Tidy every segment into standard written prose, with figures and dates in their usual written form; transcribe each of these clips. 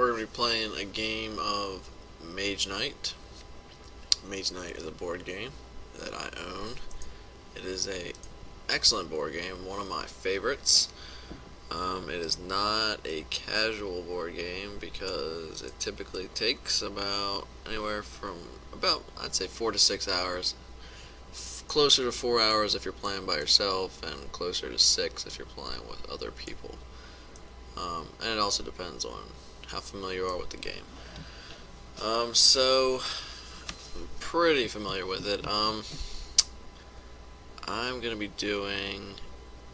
we're going to be playing a game of Mage Knight. Mage Knight is a board game that I own. It is a excellent board game, one of my favorites. It is not a casual board game because it typically takes about anywhere from I'd say 4 to 6 hours. Closer to 4 hours if you're playing by yourself, and closer to 6 if you're playing with other people. And it also depends on how familiar you are with the game. So I'm pretty familiar with it. I'm gonna be doing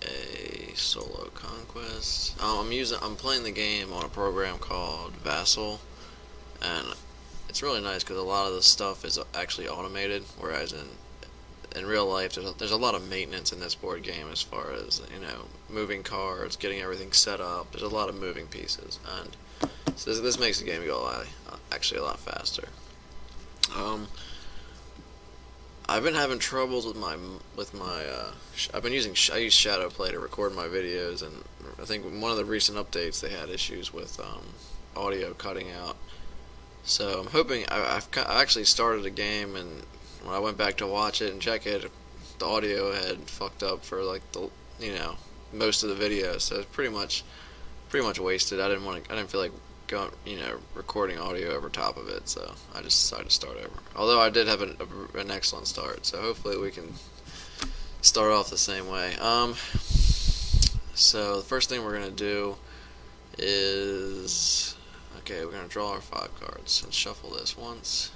a solo conquest. I'm playing the game on a program called Vassal, and it's really nice because a lot of the stuff is actually automated, whereas in real life there's a lot of maintenance in this board game as far as, moving cards, getting everything set up. There's a lot of moving pieces, and so this makes the game go actually a lot faster. I've been having troubles with my I use Shadow Play to record my videos, and I think one of the recent updates they had issues with audio cutting out. So I'm hoping I actually started a game, and when I went back to watch it and check it, the audio had fucked up for like most of the video, so it's pretty much wasted. I didn't feel like going recording audio over top of it, so I just decided to start over. Although I did have an excellent start, so hopefully we can start off the same way. So the first thing we're gonna do is, okay, we're gonna draw our 5 cards and shuffle this once.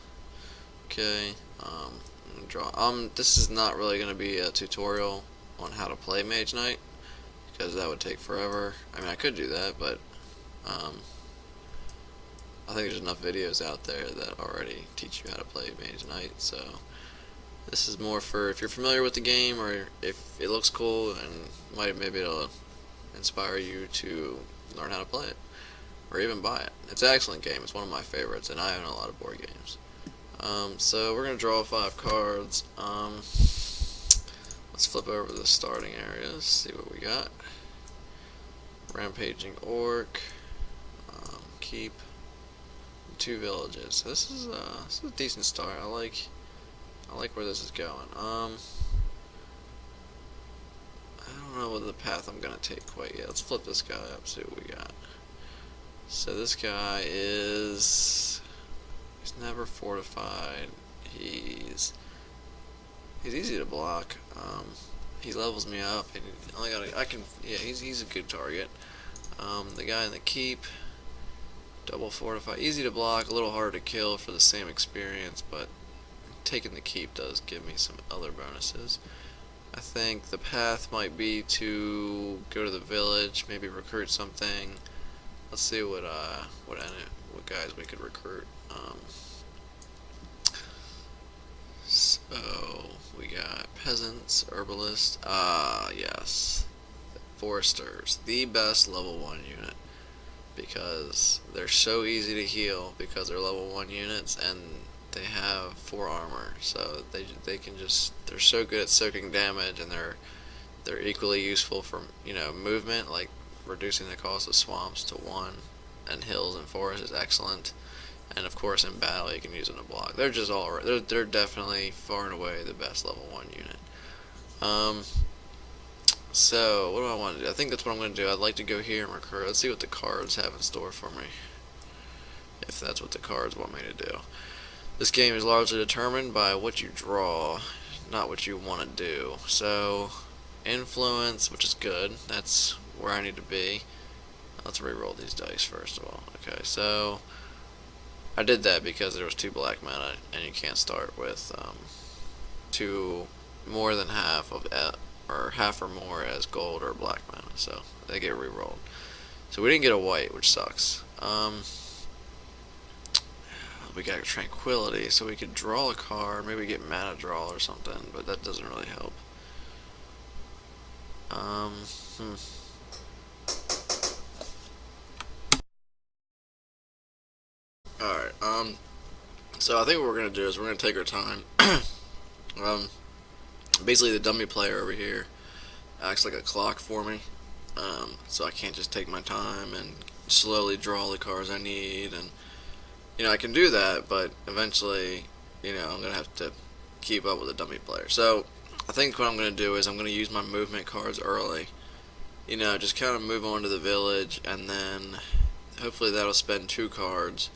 Okay, I'm gonna draw. This is not really gonna be a tutorial on how to play Mage Knight, because that would take forever. I mean, I could do that, but I think there's enough videos out there that already teach you how to play Mage Knight, so this is more for if you're familiar with the game, or if it looks cool and maybe it'll inspire you to learn how to play it, or even buy it. It's an excellent game. It's one of my favorites, and I own a lot of board games. So we're going to draw 5 cards. Let's flip over the starting areas, see what we got. Rampaging Orc, Keep, 2 villages. So this is a decent start. I like where this is going. I don't know what the path I'm gonna take quite yet. Let's flip this guy up, see what we got. So this guy he's never fortified. He's easy to block. He levels me up, and he's a good target. The guy in the keep, double fortify, easy to block, a little harder to kill for the same experience, but taking the keep does give me some other bonuses. I think the path might be to go to the village, maybe recruit something. Let's see what guys we could recruit. So we got peasants, herbalists. Yes, foresters, the best level 1 unit, because they're so easy to heal because they're level 1 units, and they have 4 armor, so they're so good at soaking damage, and they're equally useful for movement, like reducing the cost of swamps to 1, and hills and forests is excellent. And of course, in battle, you can use them to block. They're just they're definitely far and away the best level 1 unit. So what do I want to do? I think that's what I'm going to do. I'd like to go here and recruit. Let's see what the cards have in store for me, if that's what the cards want me to do. This game is largely determined by what you draw, not what you want to do. So influence, which is good. That's where I need to be. Let's re-roll these dice first of all. Okay, so I did that because there was 2 black mana, and you can't start with more than half or half or more as gold or black mana, so they get re-rolled. So we didn't get a white, which sucks. We got tranquility, so we could draw a card, maybe get mana draw or something, but that doesn't really help. Alright, so I think what we're gonna do is we're gonna take our time. Basically the dummy player over here acts like a clock for me, so I can't just take my time and slowly draw the cards I need, and I can do that, but eventually, I'm gonna have to keep up with the dummy player. So I think what I'm gonna do is I'm gonna use my movement cards early. Just kind of move on to the village, and then hopefully that'll spend 2 cards.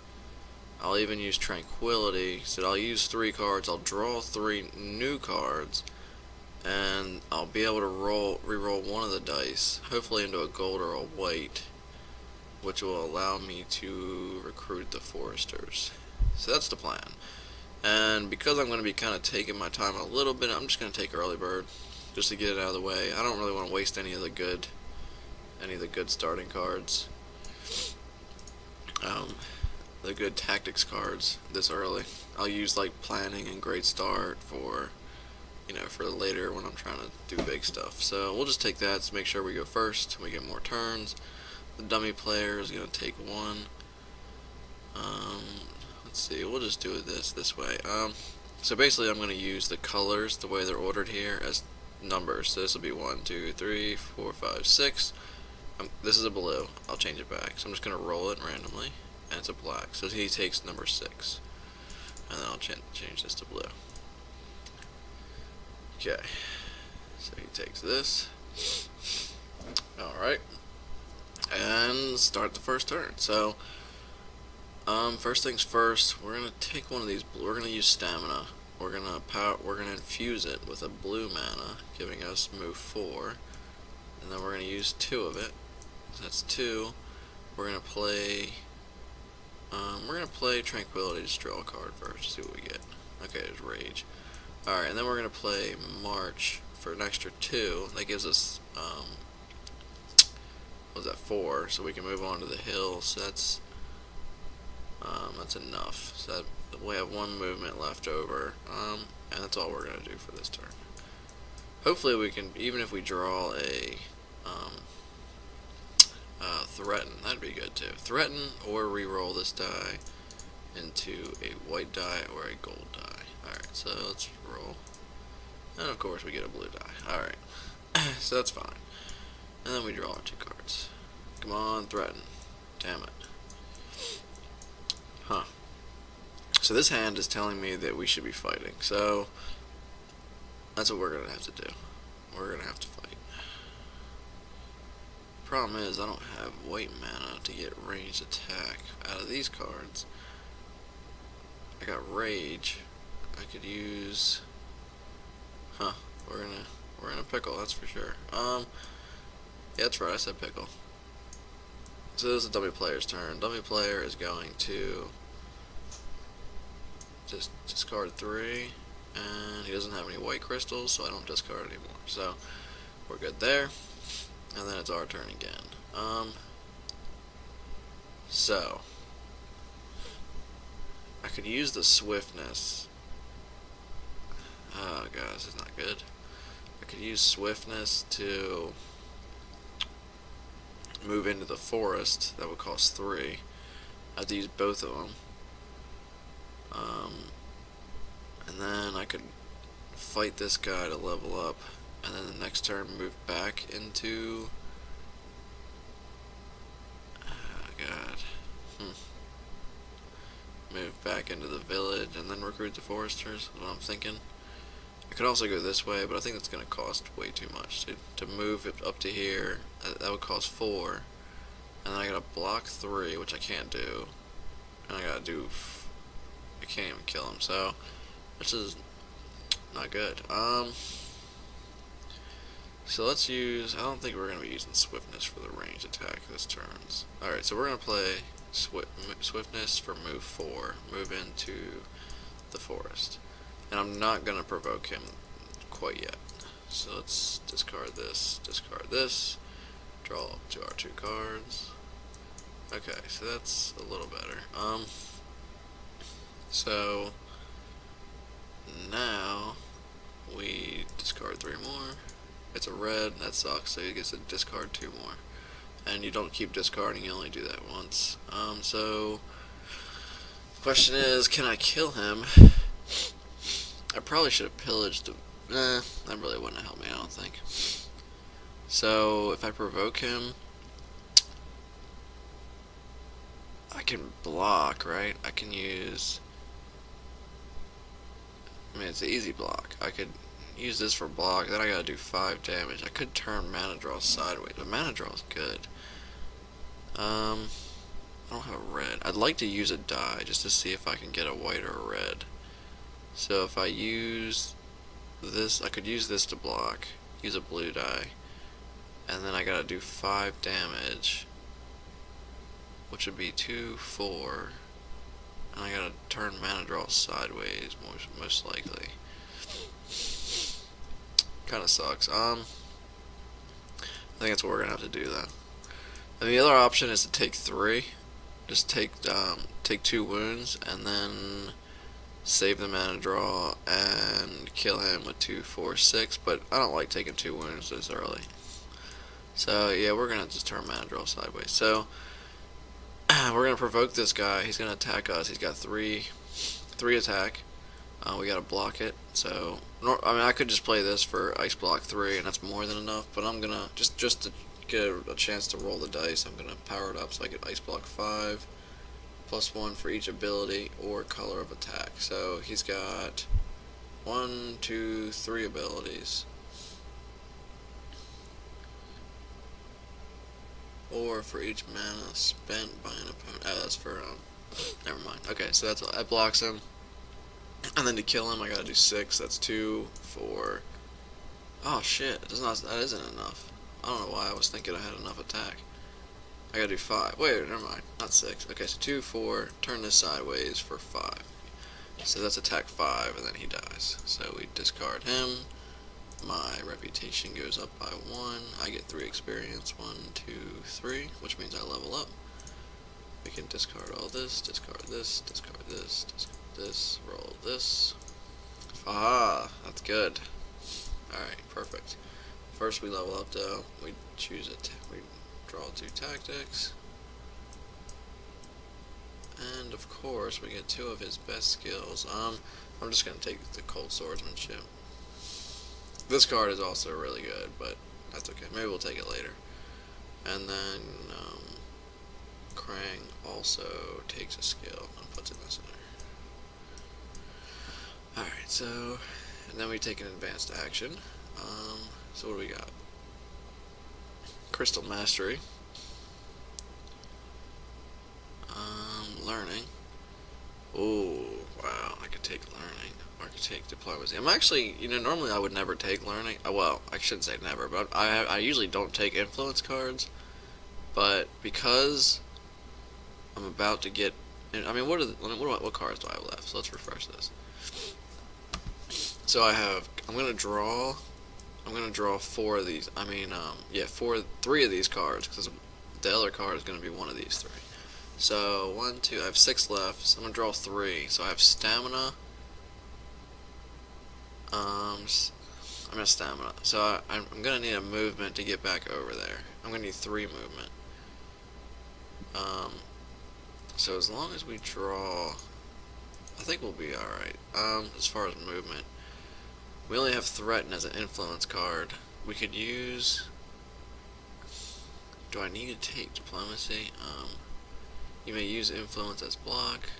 I'll even use Tranquility, so I'll use 3 cards, I'll draw 3 new cards, and I'll be able to re-roll one of the dice, hopefully into a gold or a white, which will allow me to recruit the foresters. So that's the plan. And because I'm going to be kind of taking my time a little bit, I'm just going to take early bird, just to get it out of the way. I don't really want to waste any of the good starting cards. The good tactics cards this early. I'll use like planning and great start for for later when I'm trying to do big stuff. So we'll just take that to make sure we go first. We get more turns. The dummy player is gonna take 1. Let's see. We'll just do it this way. So basically, I'm gonna use the colors the way they're ordered here as numbers. So this will be 1, 2, 3, 4, 5, 6. This is a blue. I'll change it back. So I'm just gonna roll it randomly. And it's a black, so he takes number 6, and then I'll change this to blue. Okay, so he takes this. Alright, and start the first turn. So first things first, we're gonna take one of these we're gonna use stamina. We're gonna infuse it with a blue mana, giving us move 4, and then we're gonna use 2 of it. So that's 2. We're gonna play Tranquility to draw a card first, see what we get. Okay, there's Rage. Alright, and then we're going to play March for an extra 2. That gives us, what was that, 4, so we can move on to the hill. So that's enough. So we have 1 movement left over, and that's all we're going to do for this turn. Hopefully we can, even if we draw a threaten, that'd be good too. Threaten or re-roll this die into a white die or a gold die. Alright, so let's roll. And of course we get a blue die. Alright, so that's fine. And then we draw our 2 cards. Come on, threaten. Damn it. Huh. So this hand is telling me that we should be fighting. So that's what we're going to have to do. We're going to have to fight. Problem is, I don't have white mana to get ranged attack out of these cards. I got Rage. I could use. We're in a pickle, that's for sure. Yeah, that's right. I said pickle. So this is the dummy player's turn. Dummy player is going to just discard 3, and he doesn't have any white crystals, so I don't discard anymore. So we're good there. And then it's our turn again. So I could use the swiftness. Oh god, this is not good. I could use swiftness to move into the forest. That would cost 3. I have to use both of them. And then I could fight this guy to level up, and then the next turn move back into move back into the village and then recruit the foresters, is what I'm thinking. I could also go this way, but I think that's going to cost way too much. To move it up to here, that would cost 4. And then I gotta block 3, which I can't do. And I can't even kill him, so this is not good. So let's use, I don't think we're going to be using swiftness for the range attack this turn. Alright, so we're going to play swiftness for move 4, move into the forest. And I'm not going to provoke him quite yet. So let's discard this, draw up to our 2 cards. Okay, so that's a little better. So now we discard 3 more. It's a red, that sucks, so he gets to discard 2 more. And you don't keep discarding, you only do that once. So the question is, can I kill him? I probably should have pillaged him. That really wouldn't have helped me, I don't think. So if I provoke him, can block, right? I can use. I mean, it's an easy block. I could use this for block. Then I gotta do 5 damage. I could turn mana draw sideways, but mana draw is good. I don't have a red. I'd like to use a die just to see if I can get a white or a red. So if I use this, I could use this to block. Use a blue die, and then I gotta do 5 damage, which would be 2, 4. And I gotta turn mana draw sideways, most likely. Kinda sucks. I think that's what we're gonna have to do then. And the other option is to take 3. Just take 2 wounds and then save the mana draw and kill him with 2, 4, 6. But I don't like taking 2 wounds this early. So yeah, we're gonna just turn mana draw sideways. So we're gonna provoke this guy. He's gonna attack us. He's got 3 attack. We gotta block it. So I mean, I could just play this for ice block 3, and that's more than enough. But I'm gonna just to get a chance to roll the dice, I'm gonna power it up so I get ice block 5, +1 for each ability or color of attack. So he's got 1, 2, 3 abilities. Or for each mana spent by an opponent. Oh, that's for, never mind. Okay, so that blocks him. And then to kill him, I gotta do 6. That's 2, 4. Oh shit, that isn't enough. I don't know why I was thinking I had enough attack. I gotta do 5. Wait, never mind. Not 6. Okay, so 2, 4. Turn this sideways for 5. So that's attack 5, and then he dies. So we discard him. My reputation goes up by 1. I get 3 experience. 1, 2, 3, which means I level up. We can discard all this, discard this, discard this, discard this, roll this. Ah, that's good. Alright, perfect. First we level up though. We choose it. We draw 2 tactics. And of course we get 2 of his best skills. I'm just gonna take the cold swordsmanship. This card is also really good, but that's okay. Maybe we'll take it later. And then Krang also takes a skill and puts it in the center. Alright, so and then we take an advanced action. So what do we got? Crystal Mastery. Learning. Oh, wow, I could take learning. Or I could take diplomacy. I'm actually, normally I would never take learning. Well, I shouldn't say never, but I usually don't take influence cards. But because I'm about to get, I mean, what cards do I have left? So let's refresh this. So I'm gonna draw 4 of these. I mean, 3 of these cards, because the other card is gonna be one of these 3. So 1, 2, I have 6 left. So I'm gonna draw 3. So I have stamina. I'm at stamina. So I'm gonna need a movement to get back over there. I'm gonna need 3 movement. So as long as we draw, I think we'll be alright. As far as movement, we only have Threaten as an influence card. We could use, do I need to take Diplomacy? You may use Influence as block.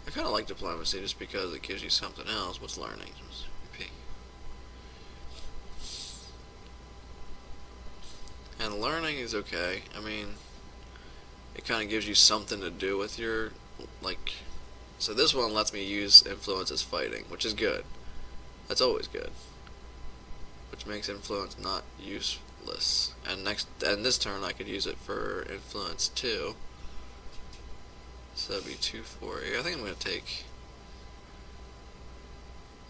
I kinda like Diplomacy just because it gives you something else. What's Learning? Repeat. And Learning is okay. I mean, it kinda gives you something to do with your, so this one lets me use Influence as fighting, which is good. That's always good. Which makes Influence not useless. And this turn I could use it for Influence too. So that'd be 2, 4. I think I'm gonna take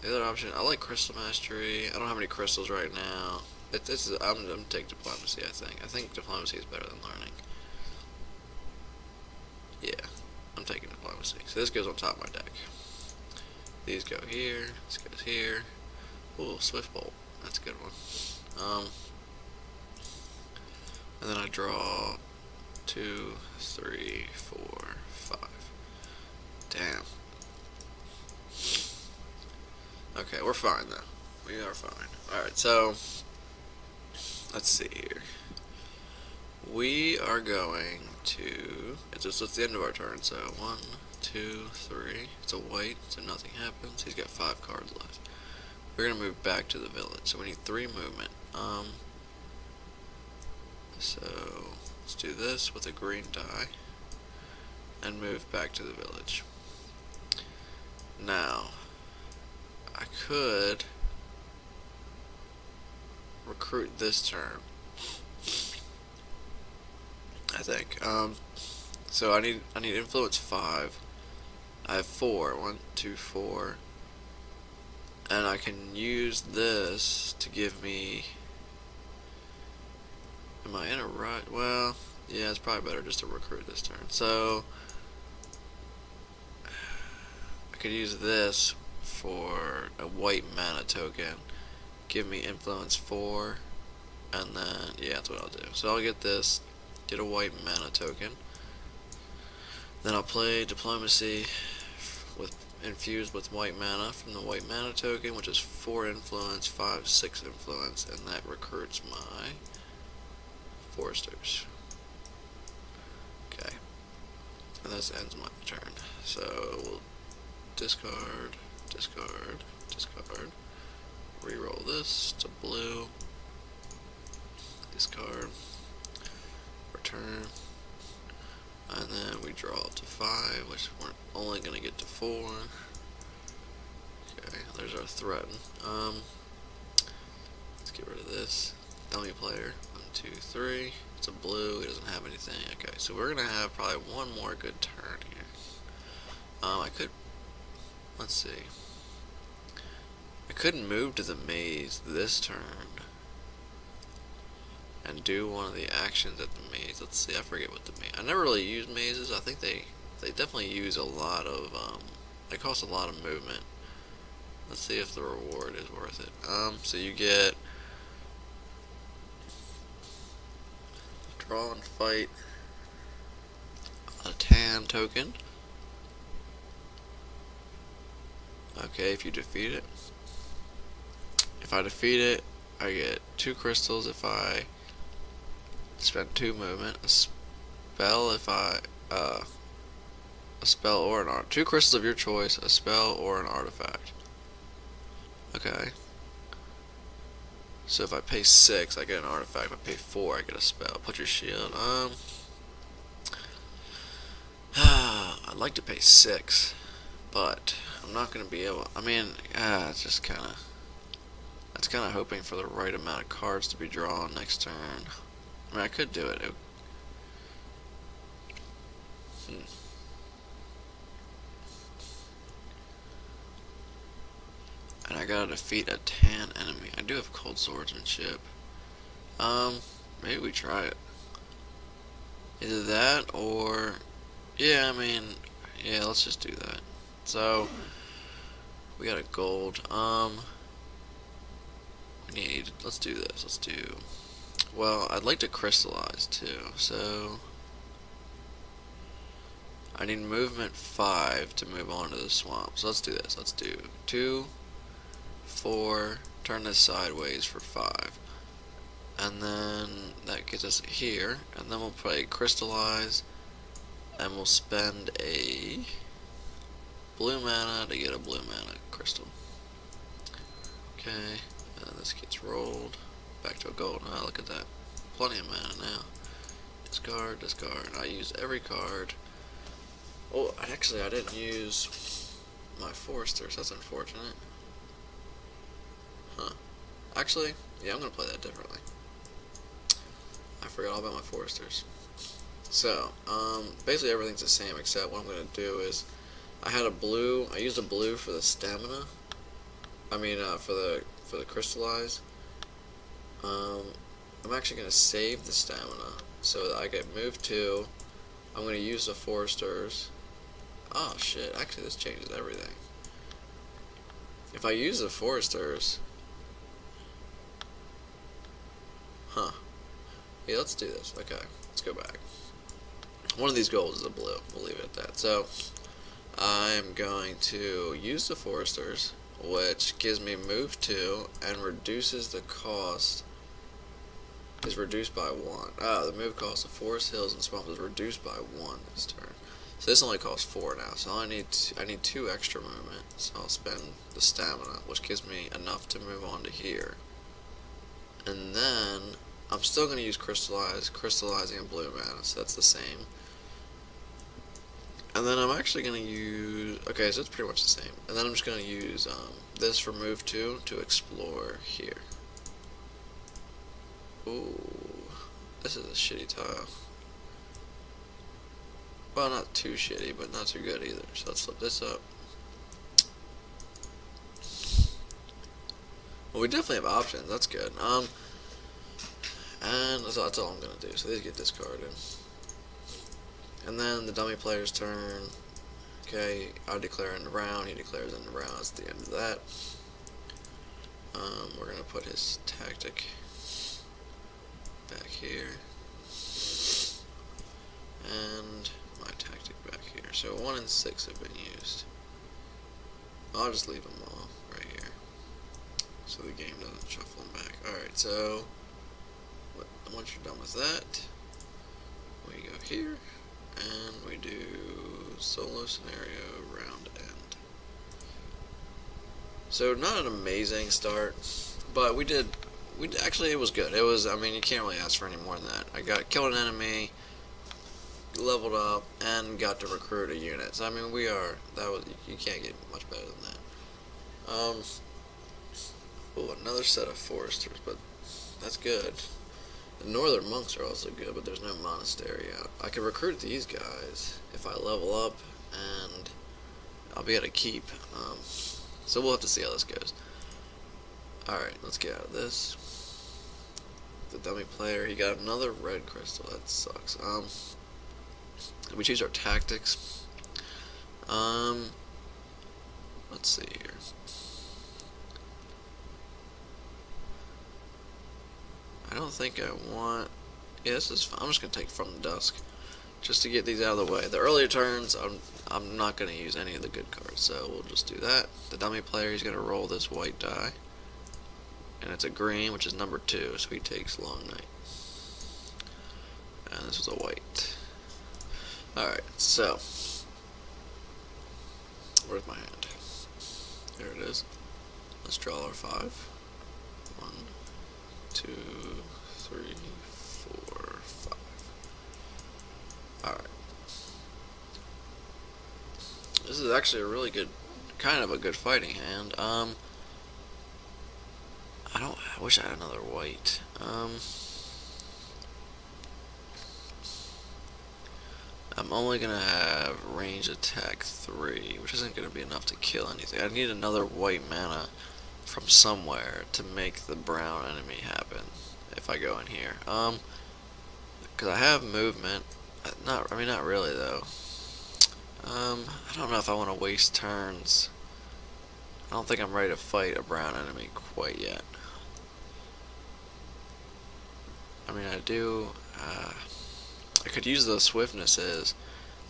the other option. I like Crystal Mastery. I don't have any crystals right now. I'm gonna take Diplomacy. I think Diplomacy is better than Learning. Yeah, I'm taking Diplomacy. So this goes on top of my deck. These go here. This goes here. Ooh, Swift Bolt. That's a good one. And then I draw 2, 3, 4, 5. Damn. Okay, we're fine though. We are fine. Alright, so let's see here. We are going 2. It's the end of our turn, so 1, 2, 3. It's a white, so nothing happens. He's got 5 cards left. We're gonna move back to the village, so we need 3 movement. So let's do this with a green die and move back to the village. Now, I could recruit this turn, I think. So I need influence 5. I have 4. 1, 2, 4. And I can use this to give me... Am I in a rut? Well, yeah, it's probably better just to recruit this turn. So I could use this for a white mana token. Give me influence 4. And then, yeah, that's what I'll do. So I'll get this, get a white mana token. Then I'll play Diplomacy infused with white mana from the white mana token, which is 4 influence, 5, 6 influence, and that recruits my foresters. Okay. And this ends my turn. So we'll discard, discard, discard. Reroll this to blue. Discard. Return. And then we draw up to 5, which we're only going to get to 4. Okay, there's our threaten. Let's get rid of this. Dummy player. 1, 2, 3. It's a blue. He doesn't have anything. Okay, so we're going to have probably one more good turn here. I could... Let's see. I could move to the maze this turn and do one of the actions at the maze. Let's see, I forget what the maze... I never really used mazes. I think they definitely use a lot of, they cost a lot of movement. Let's see if the reward is worth it. So you get draw and fight a tan token. Okay, if you defeat it. If I defeat it, I get 2 crystals if I spend 2 movement. A spell if I, a spell or an art. 2 crystals of your choice, a spell or an artifact. Okay. So if I pay 6, I get an artifact. If I pay 4, I get a spell. Put your shield. I'd like to pay 6, but I'm not gonna be able. I mean, it's just kind of. That's kind of hoping for the right amount of cards to be drawn next turn. I mean, I could do it. And I gotta defeat a tan enemy. I do have cold swordsmanship. Maybe we try it. Either that or... Yeah, I mean... Yeah, let's just do that. So... We got a gold. Let's do this. Let's do... Well, I'd like to crystallize too, so... I need movement 5 to move on to the swamp. So let's do this. Let's do 2, 4, turn this sideways for 5. And then that gets us here. And then we'll play crystallize. And we'll spend a blue mana to get a blue mana crystal. Okay. And this gets rolled back to a gold. Now look at that. Plenty of mana now. Discard, discard. I used every card. Oh, actually I didn't use my foresters. That's unfortunate. Huh. Actually, yeah, I'm gonna play that differently. I forgot all about my foresters. So, basically everything's the same except what I'm gonna do is I used a blue for the stamina. I mean, for the crystallize. I'm actually going to save the stamina so that I get move 2. I'm going to use the foresters. Oh shit, actually this changes everything. If I use the foresters... Huh. Yeah, let's do this. Okay, let's go back. One of these golds is a blue. We'll leave it at that. So, I'm going to use the foresters, which gives me move 2 and reduces the cost is reduced by 1. The move cost of forest, hills, and swamps is reduced by 1 this turn. So this only costs 4 now, so I need 2 extra movement, so I'll spend the stamina, which gives me enough to move on to here. And then, I'm still going to use crystallizing and blue mana, so that's the same. And then I'm actually going to use, okay, so it's pretty much the same. And then I'm just going to use this for move 2 to explore here. Ooh, this is a shitty tile. Well, not too shitty, but not too good either. So let's flip this up. Well, we definitely have options. That's good. And that's all I'm gonna do. So these get discarded. And then the dummy player's turn. Okay, I declare in the round. He declares in the round. That's the end of that. We're gonna put his tactic back here, and my tactic back here. So 1 and 6 have been used. I'll just leave them all right here, so the game doesn't shuffle them back. Alright, so once you're done with that, we go here, and we do solo scenario round end. So not an amazing start, but actually it was good. It was, I mean, you can't really ask for any more than that. I killed an enemy, leveled up, and got to recruit a unit. So I mean, you can't get much better than that. Oh, another set of foresters, but that's good. The northern monks are also good, but there's no monastery out. I could recruit these guys if I level up, and I'll be able to keep. So we'll have to see how this goes. Alright, let's get out of this. The dummy player, he got another red crystal. That sucks. We choose our tactics. Let's see here. I don't think I want. Yeah, this is fine. I'm just gonna take from the dusk, just to get these out of the way. The earlier turns, I'm not gonna use any of the good cards, so we'll just do that. The dummy player, he's gonna roll this white die, and it's a green, which is number 2, so he takes Long Night. And this was a white. Alright, so where's my hand? There it is. Let's draw our 5. 1, 2, 3, 4, 5. Alright. This is actually a really good, kind of a good fighting hand. I wish I had another white. I'm only gonna have range attack 3, which isn't gonna be enough to kill anything. I need another white mana from somewhere to make the brown enemy happen if I go in here. Because I have movement. Not really though. I don't know if I want to waste turns. I don't think I'm ready to fight a brown enemy quite yet. I mean, I do. I could use those swiftnesses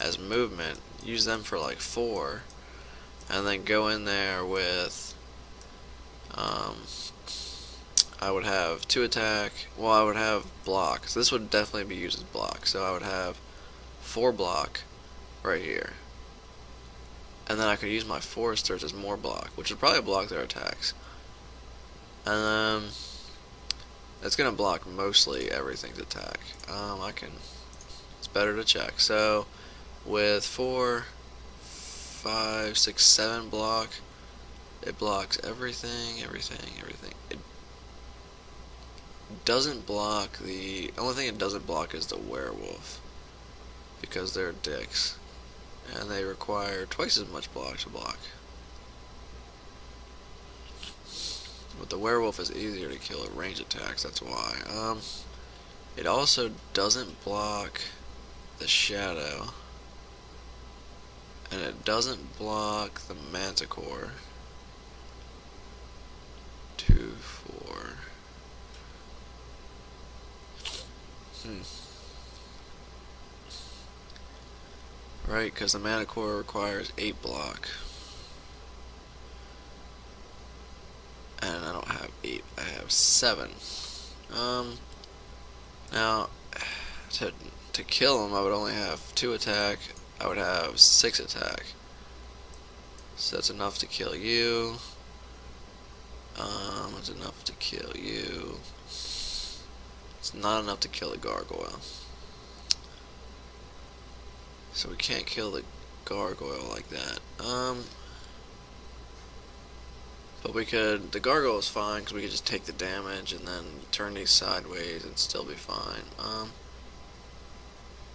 as movement, use them for like 4, and then go in there with. I would have 2 attack. Well, I would have block. So this would definitely be used as block. So I would have 4 block right here. And then I could use my foresters as more block, which would probably block their attacks. And then it's gonna block mostly everything's attack. It's better to check. So with 4, 5, 6, 7 block, it blocks everything. It doesn't block the only thing it doesn't block is the werewolf, because they're dicks and they require twice as much block to block. But the werewolf is easier to kill at range attacks, that's why. It also doesn't block the shadow, and it doesn't block the manticore. 2, 4. Right, because the manticore requires 8 block. And I don't have 8, I have 7. Now, to kill him, I would only have 2 attack. I would have 6 attack. So that's enough to kill you. It's enough to kill you. It's not enough to kill the gargoyle. So we can't kill the gargoyle like that. But we could, the gargoyle is fine because we could just take the damage and then turn these sideways and still be fine.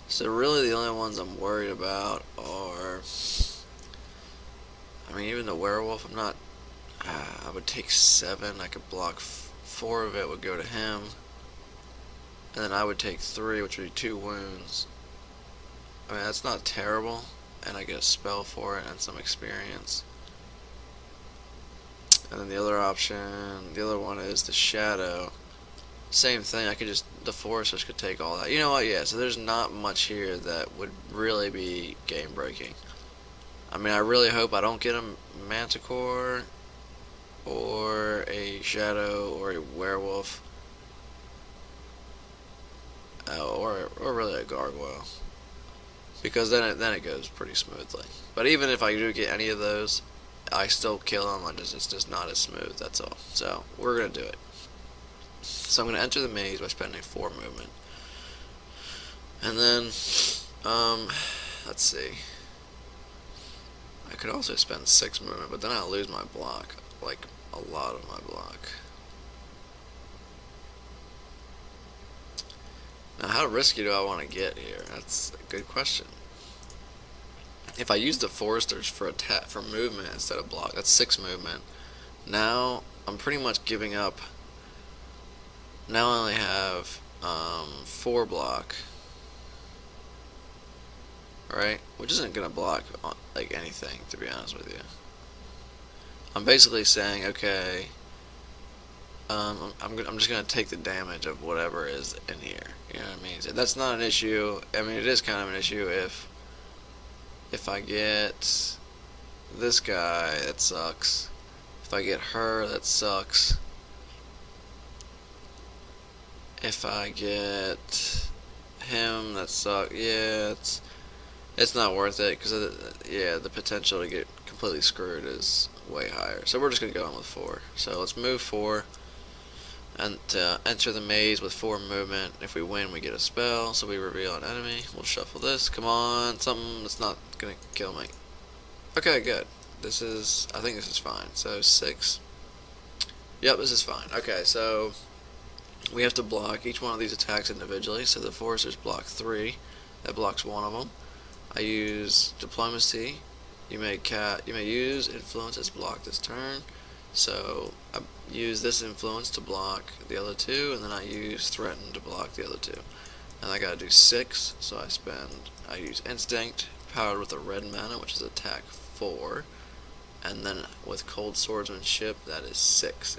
So really the only ones I'm worried about are, I mean, even the werewolf, I'm not, I would take 7, I could block 4 of it would go to him, and then I would take 3, which would be 2 wounds. I mean, that's not terrible, and I get a spell for it and some experience. And then the other option, the other one is the shadow. Same thing, I could just, the foresters could take all that. You know what, yeah, so there's not much here that would really be game breaking. I mean, I really hope I don't get a manticore, or a shadow, or a werewolf, or really a gargoyle. Because then it goes pretty smoothly. But even if I do get any of those, I still kill them. It's just not as smooth. That's all. So we're gonna do it. So I'm gonna enter the maze by spending 4 movement, and then let's see. I could also spend 6 movement, but then I'll lose my block, like a lot of my block. Now, how risky do I want to get here? That's a good question. If I use the foresters for attack, for movement instead of block, that's 6 movement. Now I'm pretty much giving up. Now I only have 4 block, right? Which isn't gonna block like anything, to be honest with you. I'm basically saying, okay, I'm just gonna take the damage of whatever is in here. You know what I mean? So that's not an issue. I mean, it is kind of an issue if I get this guy, that sucks. If I get her, that sucks. If I get him, that sucks. Yeah, it's not worth it because yeah, the potential to get completely screwed is way higher. So we're just gonna go on with 4. So let's move 4 and enter the maze with 4 movement. If we win, we get a spell. So we reveal an enemy. We'll shuffle this. Come on, something that's not gonna kill me. Okay, good. I think this is fine. So 6. Yep, this is fine. Okay, so we have to block each one of these attacks individually. So the foresters block 3. That blocks 1 of them. I use diplomacy. You may use influence as block this turn. So I use this influence to block the other 2, and then I use threaten to block the other 2. And I gotta do 6, so I use instinct, powered with a red mana, which is attack 4, and then with cold swordsmanship, that is 6,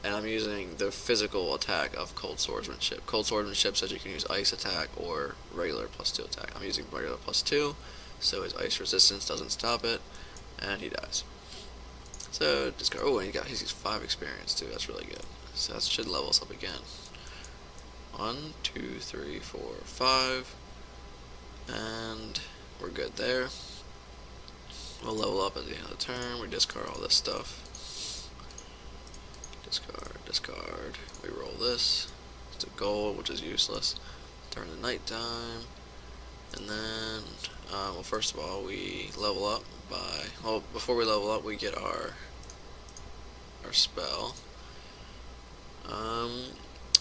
and I'm using the physical attack of cold swordsmanship. Cold swordsmanship says you can use ice attack or regular +2 attack. I'm using regular +2, so his ice resistance doesn't stop it, and he dies. So discard. Oh, and he's 5 experience too. That's really good. So that should level us up again. 1, 2, 3, 4, 5, and we're good there. We'll level up at the end of the turn. We discard all this stuff. Discard. We roll this. It's a gold, which is useless. Turn to nighttime, and then well, first of all, we level up by. Well, before we level up, we get our spell.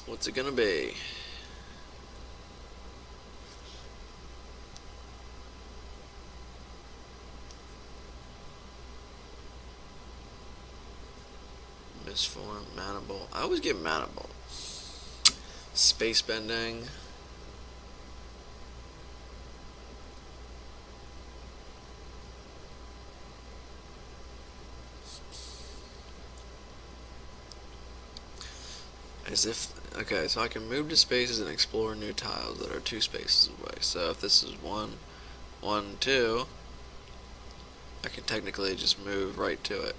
What's it gonna be? Misform, Mana Bolt. I always get Mana Bolt. Space bending. As if, okay, so I can move to spaces and explore new tiles that are 2 spaces away. So if this is 1, 1, 2, I can technically just move right to it.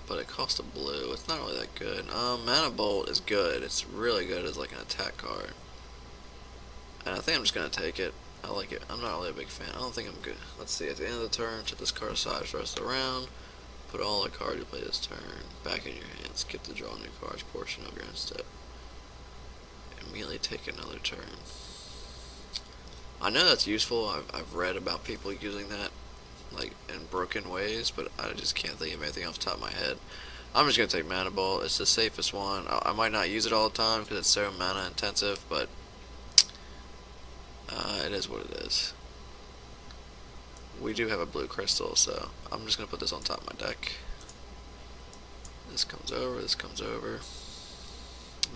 but it costs a blue. It's not really that good. Mana Bolt is good. It's really good as like an attack card. And I think I'm just gonna take it. I like it. I'm not really a big fan. I don't think I'm good. Let's see. At the end of the turn, set this card aside for the rest of the round. Put all the cards you play this turn back in your hand. Skip the draw new cards portion of your end step. Immediately take another turn. I know that's useful. I've read about people using that like in broken ways, but I just can't think of anything off the top of my head. I'm just gonna take Mana Bolt. It's the safest one. I might not use it all the time because it's so mana intensive, but it is what it is. We do have a blue crystal, so I'm just gonna put this on top of my deck. This comes over, and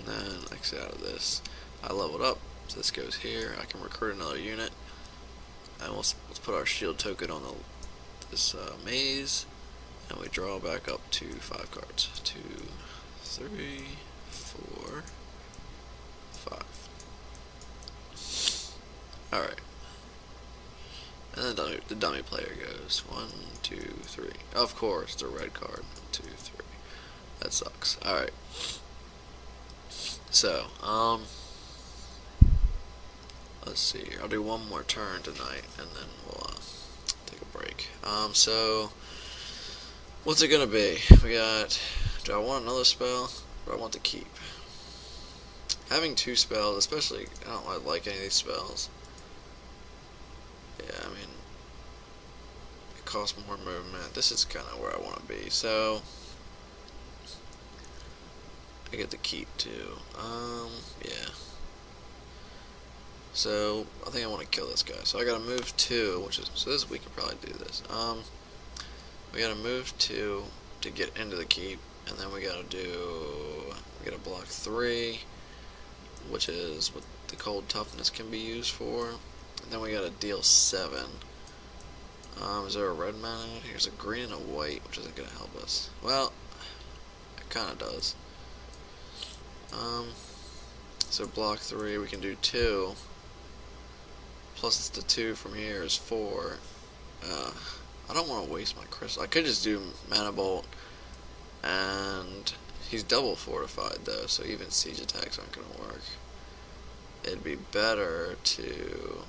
then I exit out of this. I leveled up, so this goes here. I can recruit another unit, and let's put our shield token on this maze, and we draw back up to 5 cards. 2, 3, 4, 5. All right. And then the dummy player goes 1, 2, 3. Of course, the red card. 1, 2, 3. That sucks. All right. So, let's see here. I'll do one more turn tonight, and then we'll take a break. So what's it gonna be? We got. Do I want another spell, or do I want to keep? Having 2 spells, especially, I don't really like any of these spells. Yeah, I mean, it costs more movement. This is kind of where I want to be. So I get to keep 2. Yeah. So I think I want to kill this guy. So I gotta move 2, which is we can probably do this. We gotta move 2 to get into the keep, and then we gotta block 3, which is what the cold toughness can be used for. And then we gotta deal 7. Is there a red mana? Here's a green and a white, which isn't gonna help us. Well, it kinda does. So block 3, we can do 2. Plus the 2 from here is 4. I don't want to waste my crystal. I could just do Mana Bolt, and he's double fortified though, so even siege attacks aren't gonna work. It'd be better to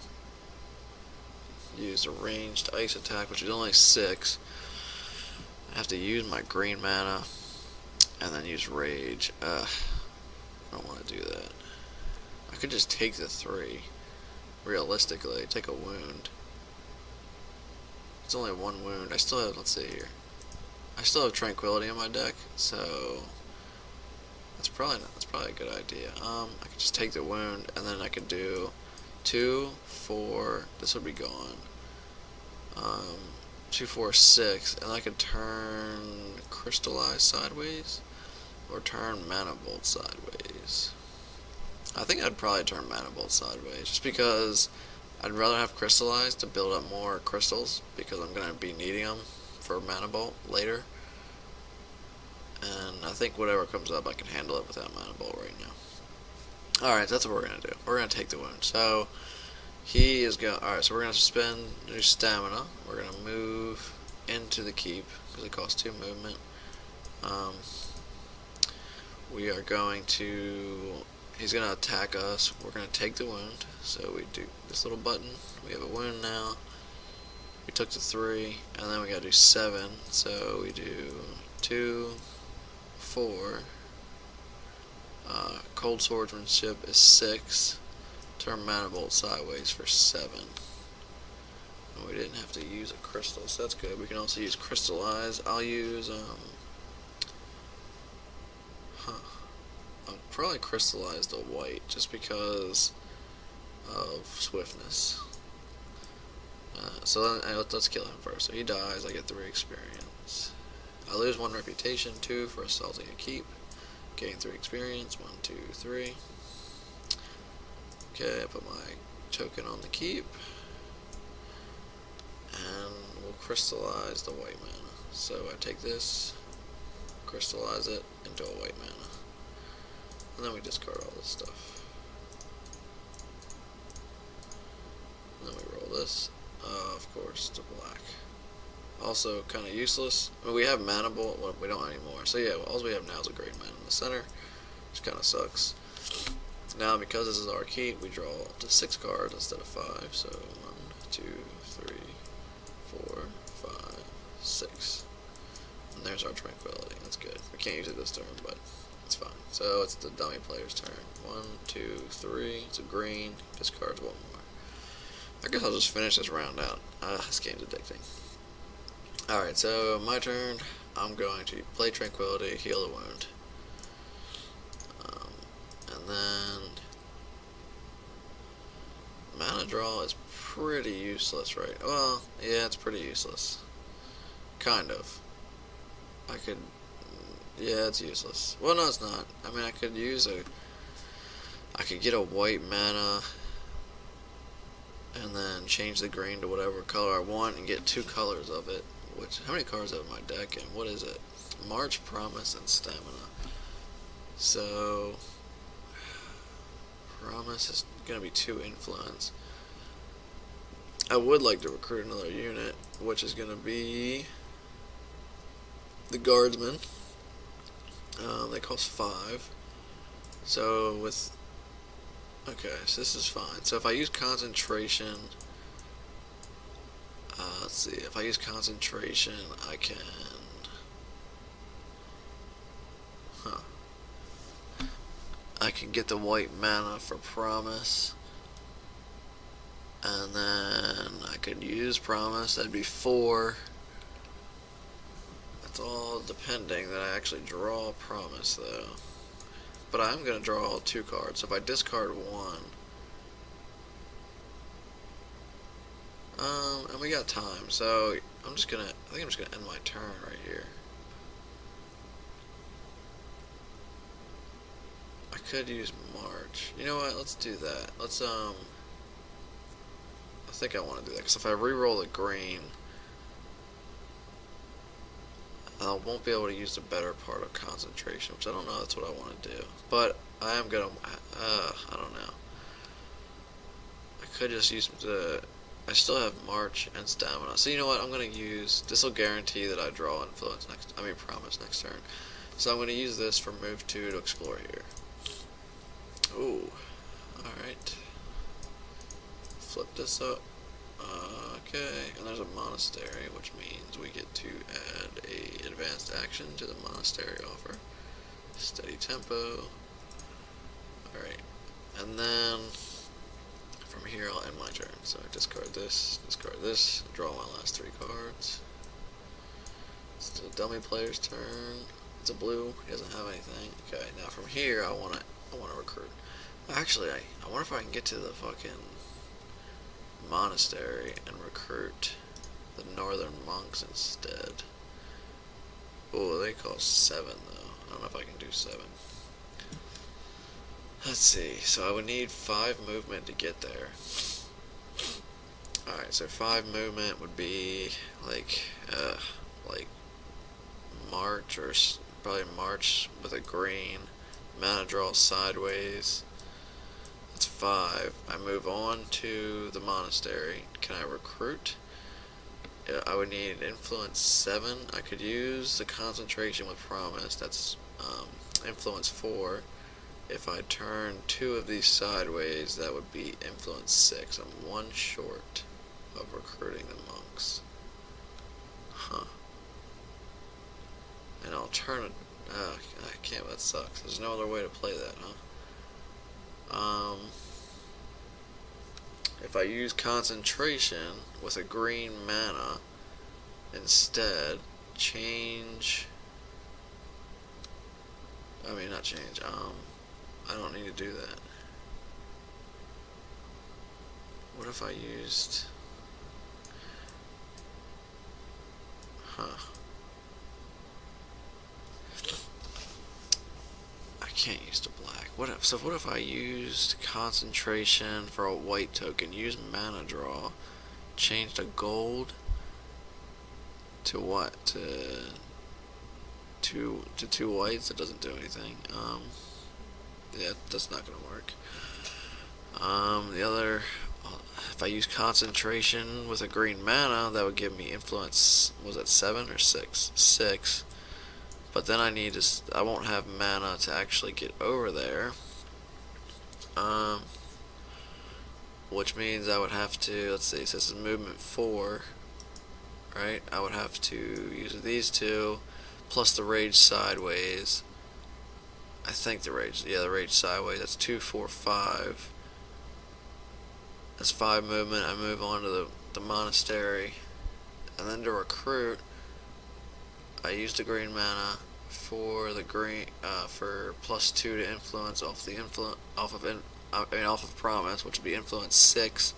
use a ranged ice attack, which is only 6. I have to use my green mana and then use rage. I don't want to do that. I could just take the 3. Realistically, take a wound. It's only 1 wound. I still have, let's see here. I still have tranquility in my deck, so that's probably a good idea. I could just take the wound, and then I could do 2, 4. This would be gone. 2, 4, 6, and I could turn Crystallize sideways, or turn Mana Bolt sideways. I think I'd probably turn Mana Bolt sideways, just because I'd rather have Crystallize to build up more crystals, because I'm going to be needing them for Mana Bolt later. And I think whatever comes up, I can handle it without Mana Bolt right now. Alright, that's what we're going to do. We're going to take the wound. So, he is going. Alright, so we're going to spend new stamina. We're going to move into the keep, because it costs 2 movement. We are going to. He's going to attack us. We're going to take the wound. So we do this little button. We have a wound now. We took the 3, and then we got to do 7. So we do 2, 4. Cold Swordsmanship is 6. Turn Mana Bolt sideways for 7. And we didn't have to use a crystal, so that's good. We can also use Crystallize. I'll use I'll probably Crystallize the white just because of swiftness. So then, let's kill him first. So he dies. I get 3 experience. I lose 1 reputation, 2 for assaulting a keep. Gain 3 experience. 1, 2, 3. Okay, I put my token on the keep, and we'll crystallize the white mana. So I take this, crystallize it into a white mana, and then we discard all this stuff. And then we roll this, of course, to black. also kind of useless. I mean, we have mana bolt, well, we don't anymore. So yeah, all we have now is a great man in the center, which kind of sucks. Now, because this is our keep, we draw up to 6 cards instead of 5. So 1, 2, 3, 4, 5, 6. And there's our tranquility. That's good. We can't use it this turn, but it's fine. So it's the dummy player's turn. 1, 2, 3. It's a green. Discards 1 more. I guess I'll just finish this round out. This game's addicting. Alright, so my turn. I'm going to play Tranquility, heal the wound. And then mana draw is pretty useless, right? Well, yeah, it's pretty useless. Kind of. I could... Yeah, it's useless. Well, no, it's not. I mean, I could get a white mana and then change the green to whatever color I want and get 2 colors of it. Which, how many cards have my deck and what is it? March, Promise, and Stamina. So, Promise is going to be 2 influence. I would like to recruit another unit, which is going to be the Guardsmen. They cost 5. So with... Okay, so this is fine. So if I use Concentration... let's see, if I use Concentration, I can... I can get the white mana for Promise. And then I could use Promise, that'd be 4. That's all depending that I actually draw Promise though. But I'm going to draw 2 cards, so if I discard 1... and we got time, so I think I'm just gonna end my turn right here. I could use March. You know what? Let's do that. Let's I think I want to do that because if I re-roll the green, I won't be able to use the better part of Concentration, which I don't know. That's what I want to do, but I am gonna. I don't know. I could just use the. I still have March and Stamina. So you know what, I'm going to use, this will guarantee that I draw Influence Promise next turn. So I'm going to use this for move 2 to explore here. Ooh, alright. Flip this up. Okay, and there's a Monastery, which means we get to add a advanced action to the Monastery offer. Steady tempo. Alright, and then... From here, I'll end my turn. So I discard this, draw my last 3 cards. It's the dummy player's turn. It's a blue. He doesn't have anything. Okay, now from here, I wanna recruit. Actually, I wonder if I can get to the fucking monastery and recruit the northern monks instead. Oh, they cost 7 though. I don't know if I can do 7. Let's see, so I would need 5 movement to get there. Alright, so 5 movement would be like March, or probably March with a green. Mana draw sideways. That's 5. I move on to the monastery. Can I recruit? I would need influence 7. I could use the concentration with promise. That's influence 4. If I turn 2 of these sideways, that would be influence 6. I'm 1 short of recruiting the monks. Huh. And alternate... I can't, that sucks. There's no other way to play that, huh? If I use concentration with a green mana, instead, change... I mean, not change, I don't need to do that. What if I used... Huh. I can't use the black. What if I used concentration for a white token, use mana draw, change the gold to what? To 2 whites? It doesn't do anything. Yeah, that's not gonna work. The other, if I use concentration with a green mana, that would give me influence. Was that 7 or 6? 6. But then I won't have mana to actually get over there. Which means I would have to, let's see, this is movement 4, right? I would have to use these two, plus the rage sideways. I think the rage sideways, that's 2, 4, 5. That's 5 movement. I move on to the monastery. And then to recruit, I use the green mana for the green, for +2 to influence off of promise, which would be influence 6.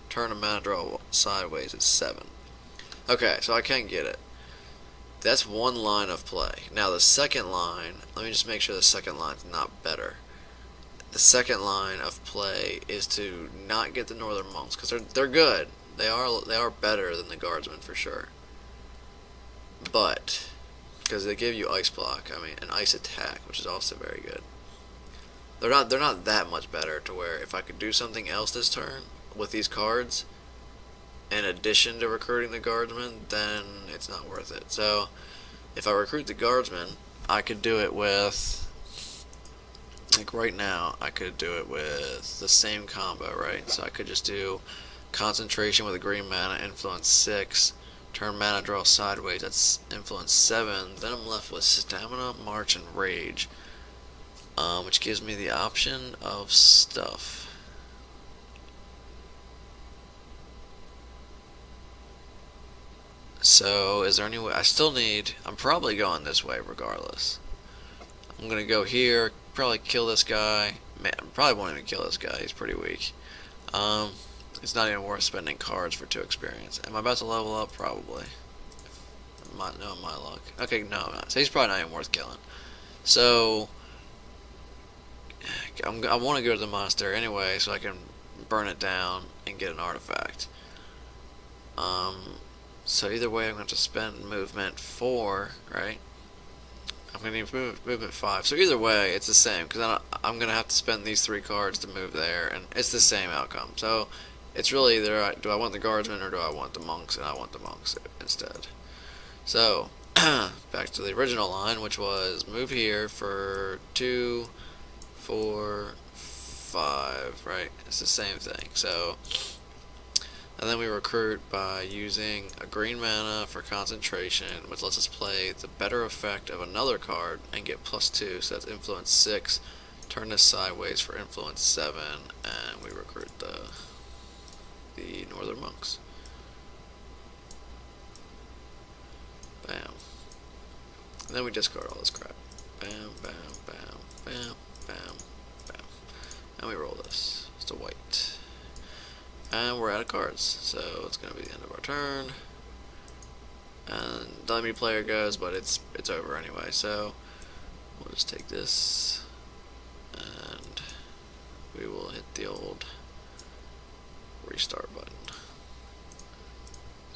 Turn a mana draw sideways is 7. Okay, so I can get it. That's one line of play. Now the second line, let me just make sure the second line's not better. The second line of play is to not get the Northern Monks, because they're good. They are better than the Guardsmen for sure. But because they give you ice block, an ice attack, which is also very good. They're not that much better to where if I could do something else this turn with these cards, in addition to recruiting the Guardsmen, then it's not worth it. So if I recruit the Guardsmen, I could do it with, like right now, I could do it with the same combo, right? So I could just do concentration with a green mana, influence 6, turn mana draw sideways, that's influence 7. Then I'm left with stamina, march, and rage, which gives me the option of stuff. So is there any way? I'm probably going this way regardless. I'm gonna go here, probably kill this guy. Man, probably won't even kill this guy, he's pretty weak. It's not even worth spending cards for 2 experience. Am I about to level up? Probably. My luck. Okay, no, I'm not. So he's probably not even worth killing. So I want to go to the monastery anyway, so I can burn it down and get an artifact. So either way, I'm going to have to spend movement 4, right? I'm going to need movement 5. So either way, it's the same, because I'm going to have to spend these 3 cards to move there, and it's the same outcome. So it's really either do I want the Guardsmen or do I want the Monks, and I want the Monks instead. So back to the original line, which was move here for 2, 4, 5, right? It's the same thing. So, and then we recruit by using a green mana for concentration, which lets us play the better effect of another card and get +2, so that's influence 6. Turn this sideways for influence 7, and we recruit the Northern Monks. Bam. And then we discard all this crap. Bam, bam, bam, bam, bam, bam. And we roll this. It's a white. And we're out of cards, so it's going to be the end of our turn. And the enemy player goes, but it's over anyway, so we'll just take this, and we will hit the old restart button.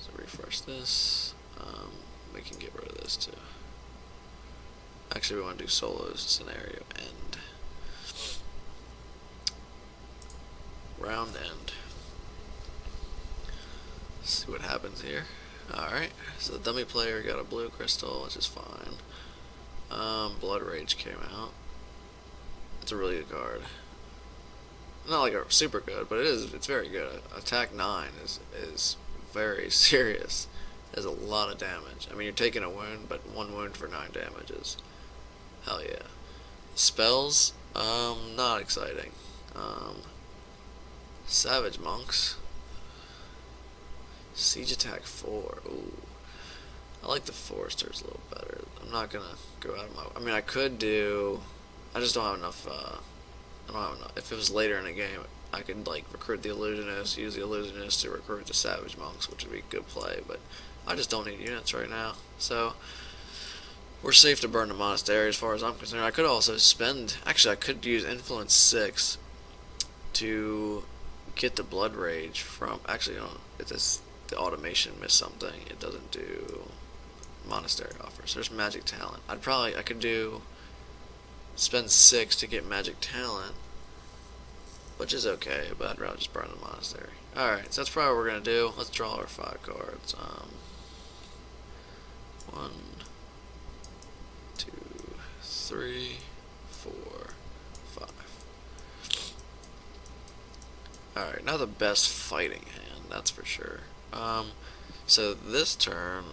So refresh this. We can get rid of this too. Actually, we want to do solos scenario end. Round end. See what happens here. Alright, so the dummy player got a blue crystal, which is fine. Blood Rage came out. It's a really good card. Not like a super good, but it's very good. Attack 9 is very serious. It does a lot of damage. You're taking a wound, but 1 wound for 9 damages. Hell yeah. Spells, not exciting. Savage Monks. Siege attack 4. Ooh. I like the Foresters a little better. I'm not gonna go out of my... I could do... I just don't have enough, I don't have enough. If it was later in the game, I could, recruit the Illusionist, use the Illusionist to recruit the Savage Monks, which would be good play, but I just don't need units right now. So, we're safe to burn the monastery as far as I'm concerned. I could also spend... Actually, I could use Influence 6 to get the Blood Rage from... Actually, the automation missed something. It doesn't do monastery offers. There's magic talent. I could spend 6 to get magic talent, which is okay, but I'd rather just burn the monastery. Alright, so that's probably what we're going to do. Let's draw our 5 cards. 1, 2, 3, 4, 5. Alright, not the best fighting hand, that's for sure. So this turn,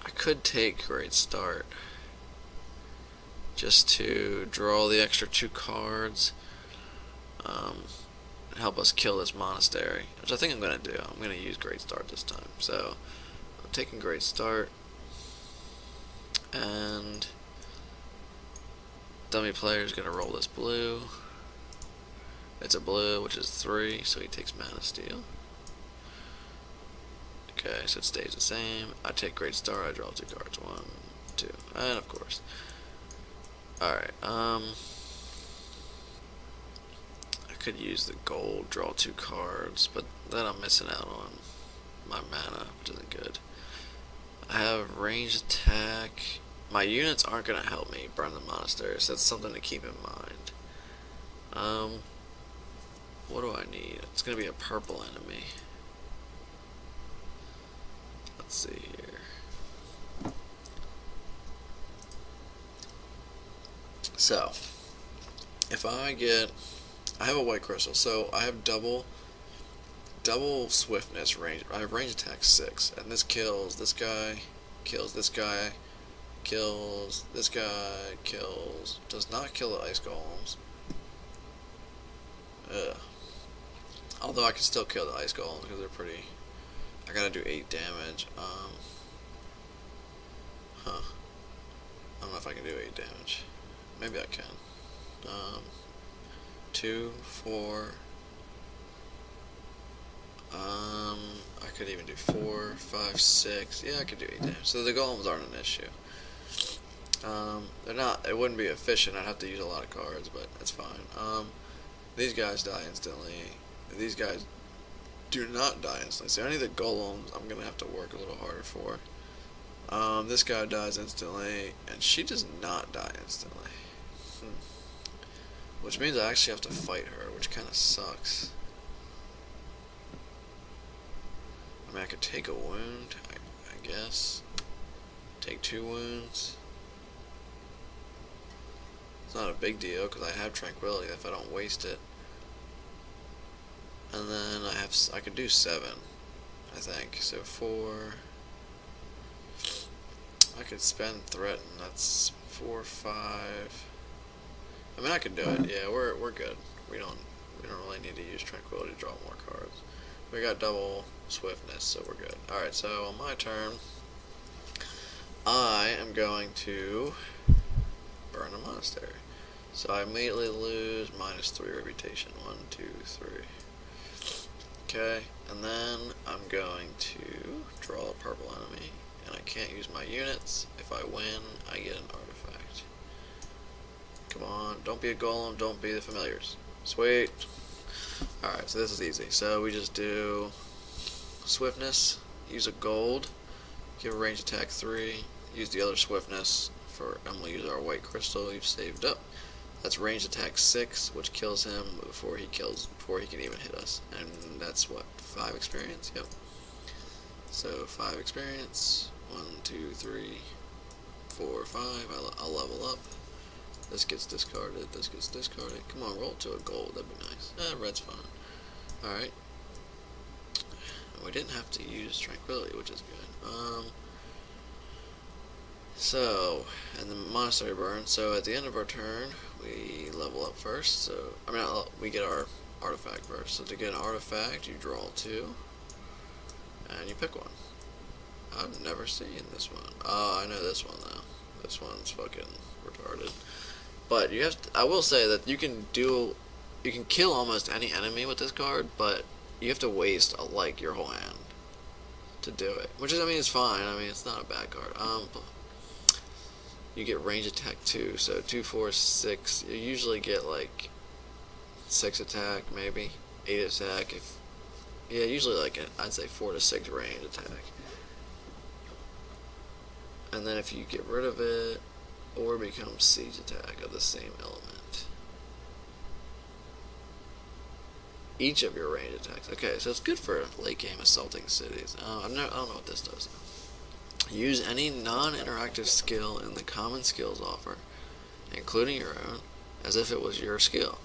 I could take Great Start just to draw the extra 2 cards, and help us kill this monastery, which I think I'm going to do. I'm going to use Great Start this time. So I'm taking Great Start, and dummy player is going to roll this blue. It's a blue, which is 3, so he takes Mana Steal. Okay, so it stays the same. I take Great Start, I draw 2 cards. 1, 2, and of course. Alright, I could use the gold, draw 2 cards, but then I'm missing out on my mana, which isn't good. I have ranged attack. My units aren't going to help me burn the monastery, so that's something to keep in mind. What do I need? It's going to be a purple enemy. Let's see here. So, if I have a white crystal, so I have double swiftness range. I have range attack 6, and this kills this guy, kills this guy, kills this guy, kills, does not kill the ice golems. Ugh. Although I can still kill the ice golems because they're pretty. I gotta do 8 damage. I don't know if I can do 8 damage. Maybe I can. 2, 4. I could even do 4, 5, 6. Yeah, I could do 8 damage. So the golems aren't an issue. They're not. It wouldn't be efficient. I'd have to use a lot of cards, but that's fine. These guys die instantly. These guys do not die instantly. So any of the golems, I'm gonna have to work a little harder for. This guy dies instantly, and she does not die instantly. Which means I actually have to fight her, which kind of sucks. I mean, I could take a wound, I guess. Take 2 wounds. It's not a big deal, because I have Tranquility if I don't waste it. And then I could do 7, I think. So 4. I could spend Threaten, that's 4, 5. I mean, I could do it. Yeah, we're good. We don't really need to use Tranquility to draw more cards. We got double swiftness, so we're good. Alright, so on my turn, I am going to burn a monastery. So I immediately lose -3 reputation. 1, 2, 3. Okay, and then I'm going to draw a purple enemy, and I can't use my units. If I win, I get an artifact. Come on, don't be a golem, don't be the familiars. Sweet. Alright, so this is easy. So we just do swiftness, use a gold, give a range attack 3, use the other swiftness and we'll use our white crystal you've saved up. That's range attack 6, which kills him before he can even hit us. And that's what, 5 experience? Yep. So 5 experience. 1, 2, 3, 4, 5. I'll level up. This gets discarded, this gets discarded. Come on, roll to a gold, that'd be nice. Red's fine. Alright. We didn't have to use Tranquility, which is good. So, and the monastery burn. So at the end of our turn, we level up first. So, we get our artifact first. So to get an artifact, you draw 2, and you pick one. I've never seen this one. Oh, I know this one though. This one's fucking retarded. But you have to, I will say that you can kill almost any enemy with this card, but you have to waste like your whole hand to do it. Which is, I mean, it's fine. I mean, it's not a bad card. You get range attack 2, so 2, 4, 6. You usually get like 6 attack, maybe 8 attack. Usually like I'd say 4 to 6 range attack. And then if you get rid of it, or become siege attack of the same element. each of your range attacks. Okay, so it's good for late game assaulting cities. I don't know what this does. Use any non-interactive skill in the common skills offer, including your own, as if it was your skill.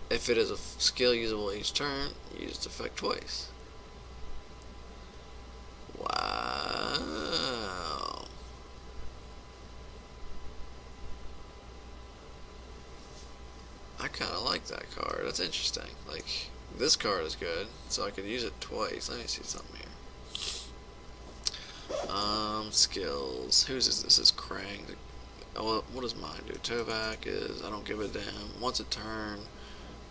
If it is a skill usable each turn, use its effect twice. Wow. I kind of like that card. That's interesting. Like, this card is good, so I could use it twice. Let me see something here. Skills. Whose is this? Is Krang. Oh, what does mine do? Tovak is, I don't give a damn. Once a turn,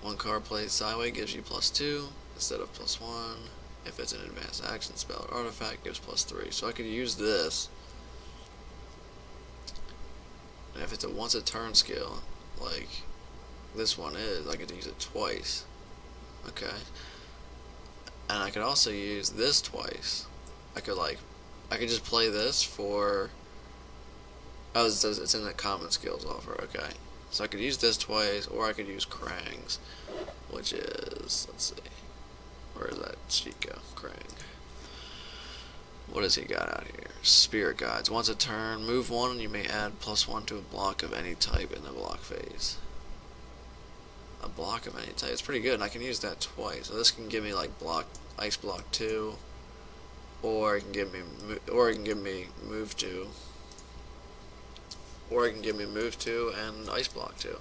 one card played sideways gives you +2 instead of +1. If it's an advanced action spell or artifact, gives +3. So I could use this. And if it's a once a turn skill, like this one is, I could use it twice. Okay. And I could also use this twice. I could just play this for, oh, it's in the common skills offer, okay. So I could use this twice, or I could use Krang's, which is, let's see, where is that sheet go? Krang. What does he got out here? Spirit Guides. Once a turn, move one, and you may add +1 to a block of any type in the block phase. A block of any type. It's pretty good, and I can use that twice. So this can give me like ice block 2, or it can give me move 2, or it can give me move 2 and ice block 2.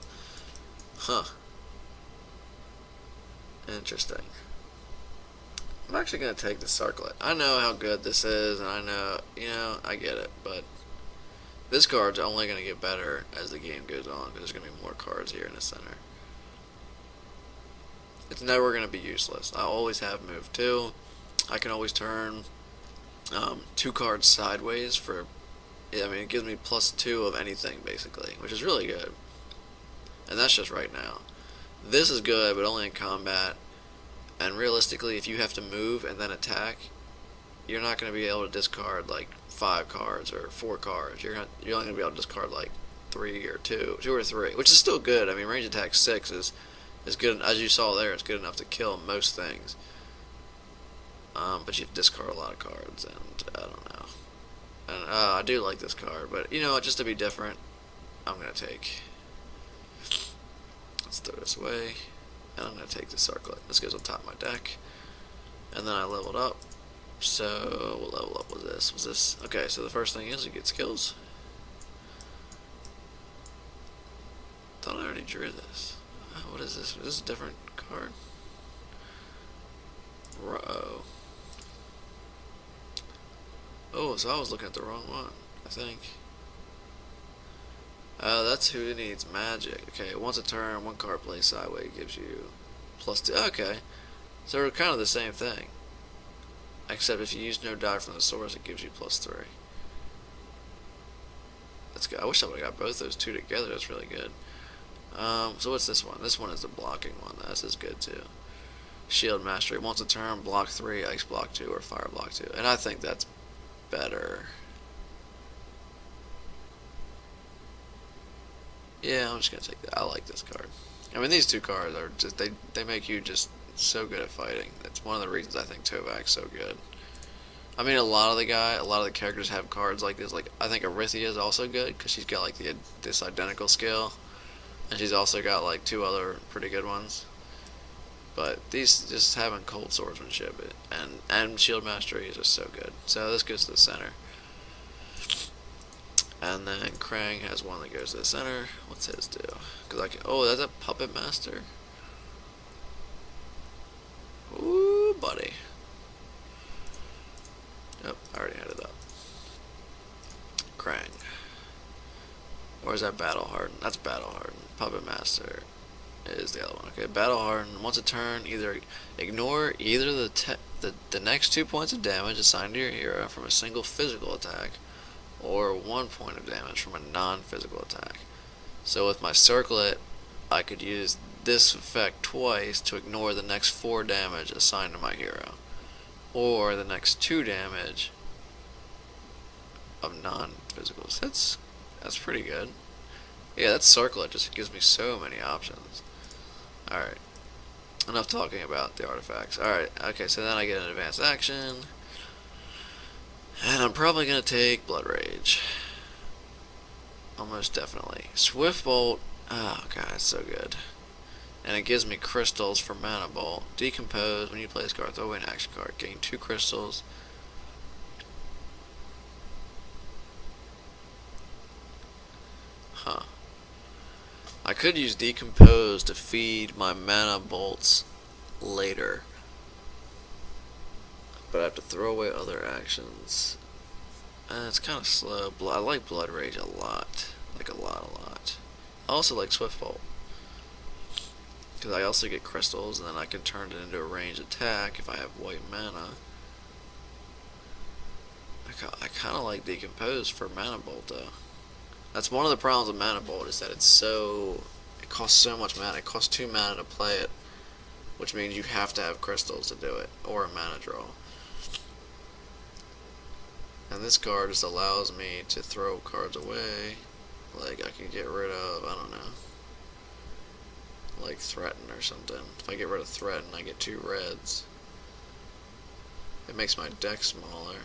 Huh. Interesting. I'm actually going to take the circlet. I know how good this is, and I know, I get it, but this card's only going to get better as the game goes on, because there's going to be more cards here in the center. It's never going to be useless. I always have move 2. I can always turn 2 cards sideways for, it gives me +2 of anything, basically, which is really good. And that's just right now. This is good, but only in combat. And realistically, if you have to move and then attack, you're not going to be able to discard like 5 cards or 4 cards. You're only going to be able to discard like 3 or 2 or 3, which is still good. I mean, range attack 6 is good, as you saw there. It's good enough to kill most things. But you discard a lot of cards, and I don't know. And I do like this card, but just to be different, I'm gonna take. Let's throw this away, and I'm gonna take the circlet. This goes on top of my deck, and then I leveled up. So what level up was this? Okay? So the first thing is you get skills. Thought I already drew this. What is this? Is this a different card? Bro. Oh, so I was looking at the wrong one, I think. That's who needs magic. Okay, once a turn, 1 card plays sideways gives you +2. Okay, so they're kind of the same thing. Except if you use no die from the source, it gives you +3. That's good. I wish I would have got both those two together. That's really good. So what's this one? This one is the blocking one. This is good too. Shield Mastery. Once a turn, block 3, ice block 2, or fire block 2. And I think that's better. Yeah, I'm just gonna take that. I like this card. I mean, these two cards are just they make you just so good at fighting. That's one of the reasons I think Tovak's so good. I mean, a lot of the characters have cards like this. Like, I think Arithia is also good because she's got like this identical skill, and she's also got like 2 other pretty good ones. But these, just having cold swordsmanship and shield mastery is just so good. So this goes to the center. And then Krang has one that goes to the center. What's his do? Oh, that's a puppet master. Ooh, buddy. Yep, I already had it up. Krang. Or is that Battle Harden? That's Battle Harden. Puppet master is the other one. Okay, Battle Harden. Once a turn, either ignore either the next 2 points of damage assigned to your hero from a single physical attack, or 1 point of damage from a non-physical attack. So with my circlet, I could use this effect twice to ignore the next 4 damage assigned to my hero, or the next 2 damage of non-physicals. That's pretty good. Yeah, that circlet just gives me so many options. Alright. enough talking about the artifacts. Alright, okay, so then I get an advanced action. And I'm probably going to take Blood Rage. Almost definitely. Swift Bolt. Oh god, it's so good. And it gives me crystals for Mana Bolt. Decompose. When you play this card, throw away an action card. Gain 2 crystals. Huh. I could use Decompose to feed my Mana Bolts later. But I have to throw away other actions. It's kind of slow. I like Blood Rage a lot. Like a lot. I also like Swift Bolt. Because I also get crystals, and then I can turn it into a ranged attack if I have white mana. I kind of like Decompose for Mana Bolt, though. That's one of the problems with Mana Bolt, is that it costs so much mana. It costs 2 mana to play it, which means you have to have crystals to do it, or a mana draw. And this card just allows me to throw cards away. Like, I can get rid of, I don't know, like Threaten or something. If I get rid of Threaten, I get 2 reds. It makes my deck smaller.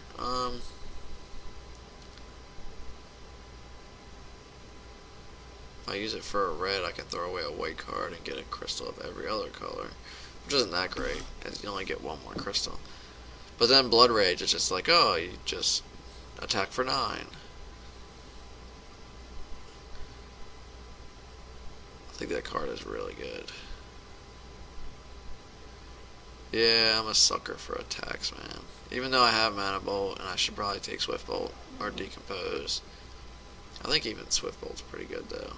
If I use it for a red, I can throw away a white card and get a crystal of every other color, which isn't that great, as you only get 1 more crystal. But then Blood Rage is just like, oh, you just attack for 9. I think that card is really good. Yeah, I'm a sucker for attacks, man. Even though I have Mana Bolt, and I should probably take Swift Bolt or Decompose. I think even Swift Bolt's pretty good, though.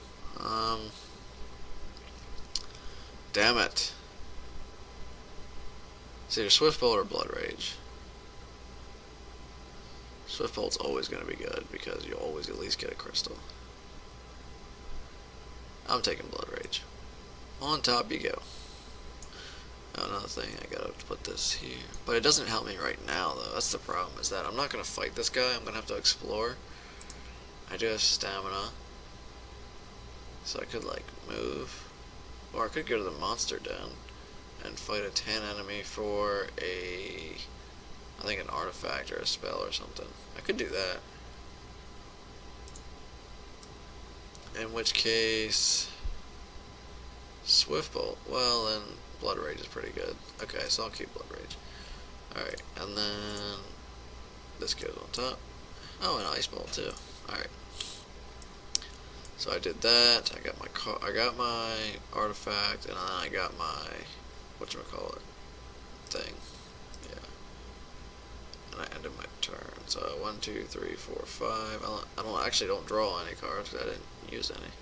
Damn it. It's either Swift Bolt or Blood Rage. Swift Bolt's always going to be good, because you'll always at least get a crystal. I'm taking Blood Rage. On top you go. Another thing, I gotta put this here. But it doesn't help me right now, though. That's the problem, is that I'm not gonna fight this guy. I'm gonna have to explore. I do have stamina. So I could, like, move. Or I could go to the monster den and fight a 10 enemy for I think an artifact or a spell or something. I could do that. In which case, Swift Bolt. Well, then Blood Rage is pretty good. Okay, so I'll keep Blood Rage. Alright, and then this goes on top. Oh, and Ice Bolt too. Alright. So I did that. I got my artifact, and then I got my whatchamacallit thing. Yeah. And I ended my turn. So 1, 2, 3, 4, 5. I don't draw any cards because I didn't use any.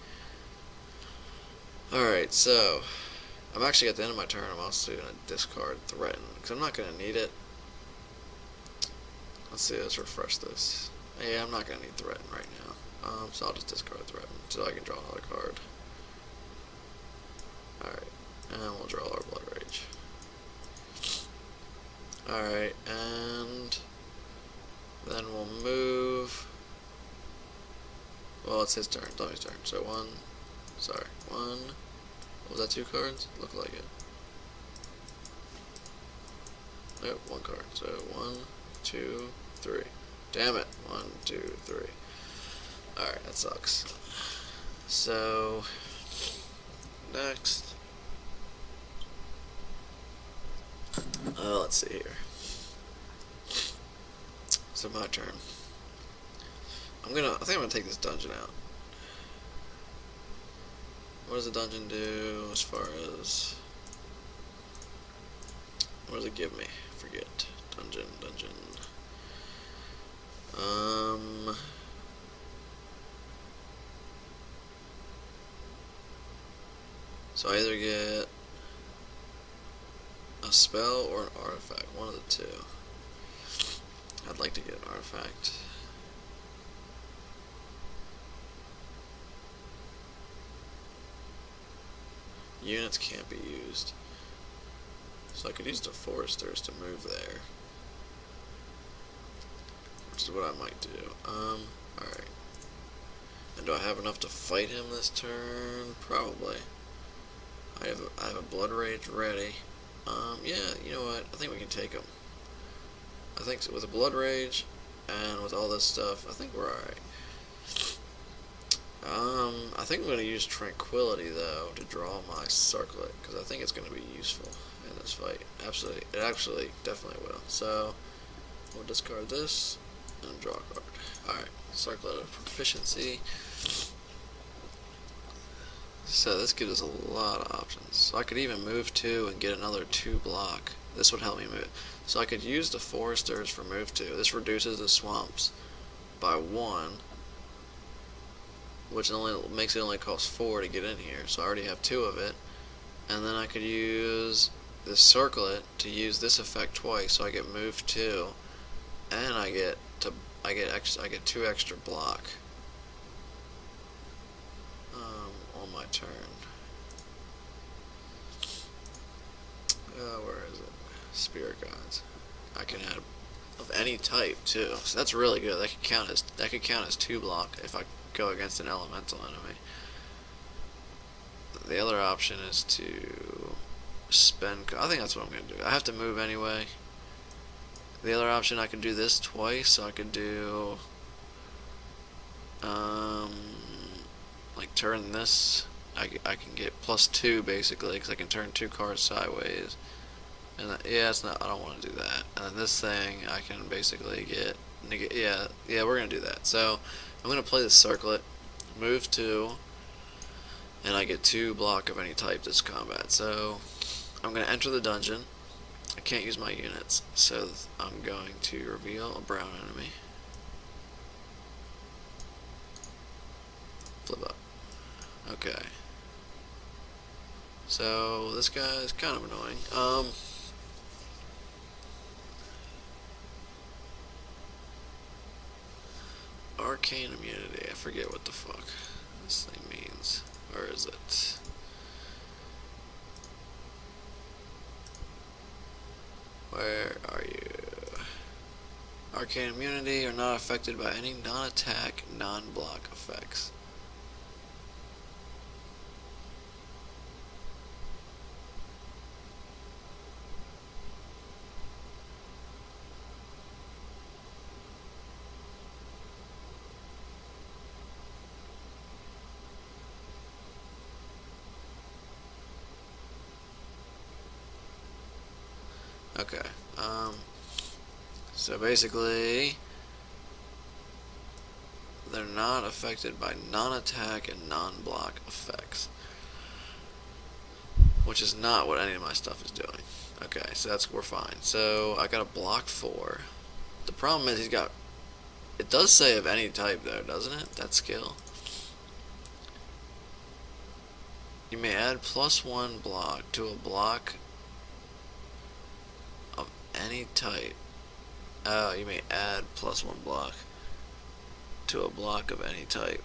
Alright, so I'm actually at the end of my turn. I'm also going to discard Threaten because I'm not going to need it. Let's see, let's refresh this. Yeah, I'm not going to need Threaten right now. So I'll just discard Threaten so I can draw another card. Alright, and we'll draw our Blood Rage. Alright, and then we'll move. Well, it's his turn, Tommy's turn. So one. Was that 2 cards? Looked like it. Nope, 1 card. So 1, 2, 3. Damn it. 1, 2, 3. Alright, that sucks. So, next. Let's see here. So my turn. I think I'm gonna take this dungeon out. What does the dungeon do as far as... What does it give me? Forget. Dungeon. So I either get a spell or an artifact. One of the two. I'd like to get an artifact. Units can't be used. So I could use the foresters to move there. Which is what I might do. Alright. And do I have enough to fight him this turn? Probably. I have a Blood Rage ready. Yeah, you know what? I think we can take him. I think so. With a Blood Rage and with all this stuff, I think we're alright. I think I'm going to use Tranquility, though, to draw my Circlet, because I think it's going to be useful in this fight. Absolutely. It actually definitely will. So, we'll discard this and draw a card. Alright, Circlet of Proficiency. So this gives us a lot of options. So I could even move 2 and get another 2 block. This would help me move. So I could use the Foresters for move 2. This reduces the swamps by 1, which only makes it only cost 4 to get in here. So I already have 2 of it. And then I could use the Circlet to use this effect twice. So I get move 2, and I get 2 extra block. On my turn. Where is it? Spirit Guides. I can add of any type too, so that's really good. That could count as 2 block if I go against an elemental enemy. The other option is to spend. I think that's what I'm gonna do. I have to move anyway. The other option, I could do this twice. So I could do like turn this. I can get +2 basically, because I can turn 2 cards sideways. And yeah, it's not. I don't want to do that. And then this thing, I can basically get. Yeah, we're gonna do that. So I'm gonna play the Circlet, move 2, and I get 2 block of any type this combat. So I'm gonna enter the dungeon. I can't use my units, so I'm going to reveal a brown enemy. Flip up. Okay. So this guy is kind of annoying. Arcane immunity. I forget what the fuck this thing means. Where is it? Where are you? Arcane immunity are not affected by any non-attack, non-block effects. Okay, so basically, they're not affected by non-attack and non-block effects, which is not what any of my stuff is doing. Okay, so we're fine. So I got a block 4. The problem is it does say of any type though, doesn't it? That skill. You may add +1 block to a block of any type. Oh, you may add +1 block to a block of any type.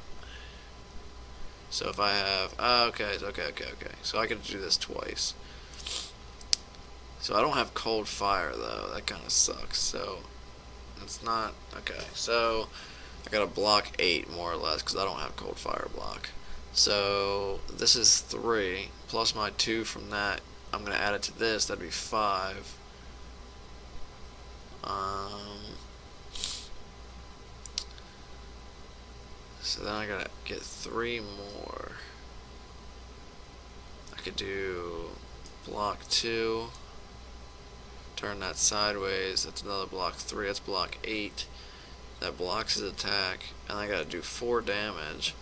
So if I have, okay. So I can do this twice. So I don't have cold fire though. That kind of sucks. So it's not okay. So I got to block 8 more or less because I don't have cold fire block. So this is 3 plus my 2 from that. I'm gonna add it to this. That'd be 5. So then I gotta get 3 more. I could do block 2, turn that sideways, that's another block 3, that's block 8. That blocks his attack, and I gotta do 4 damage.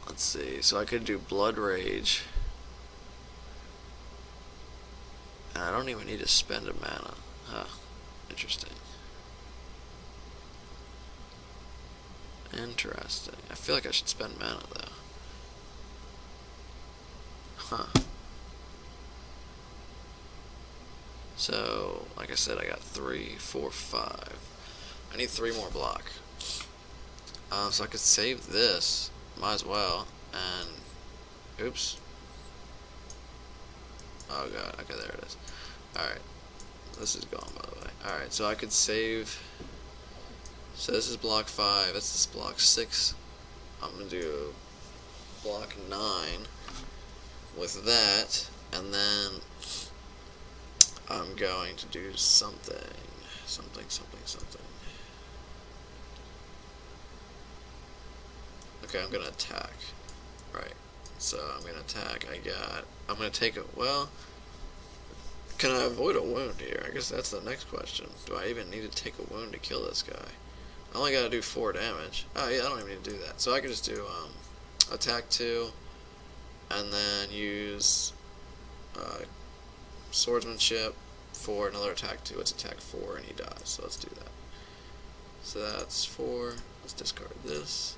Let's see, so I could do Blood Rage. And I don't even need to spend a mana. Huh, interesting. Interesting. I feel like I should spend mana though. Huh. So, like I said, I got 3, 4, 5. I need 3 more block. So I could save this. Might as well. And, oops. Oh god, okay, there it is. Alright. This is gone, by the way. Alright, so I could save. So this is block 5, this is block 6. I'm gonna do block 9. with that, and then I'm going to do something. Okay, I'm gonna attack. Right. So I'm gonna attack. I'm gonna take a. Well, can I avoid a wound here? I guess that's the next question. Do I even need to take a wound to kill this guy? I only gotta do 4 damage. Oh yeah, I don't even need to do that. So I can just do attack 2, and then use swordsmanship for another attack 2. It's attack 4, and he dies. So let's do that. So that's 4. Let's discard this.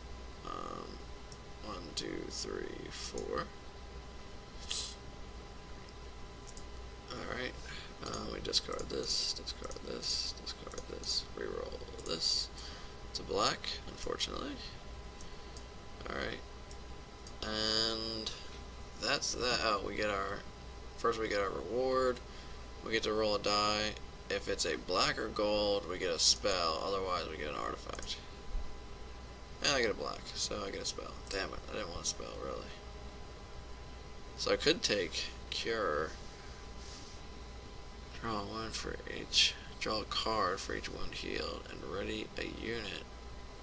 1, 2, 3, 4. Alright. We discard this, reroll this. It's a black, unfortunately. Alright. And that's that. Oh, first we get our reward. We get to roll a die. If it's a black or gold, we get a spell. Otherwise, we get an artifact. And I get a black, so I get a spell. Damn it, I didn't want a spell, really. So I could take Cure. Draw a wound for each. Draw a card for each wound healed, and ready a unit.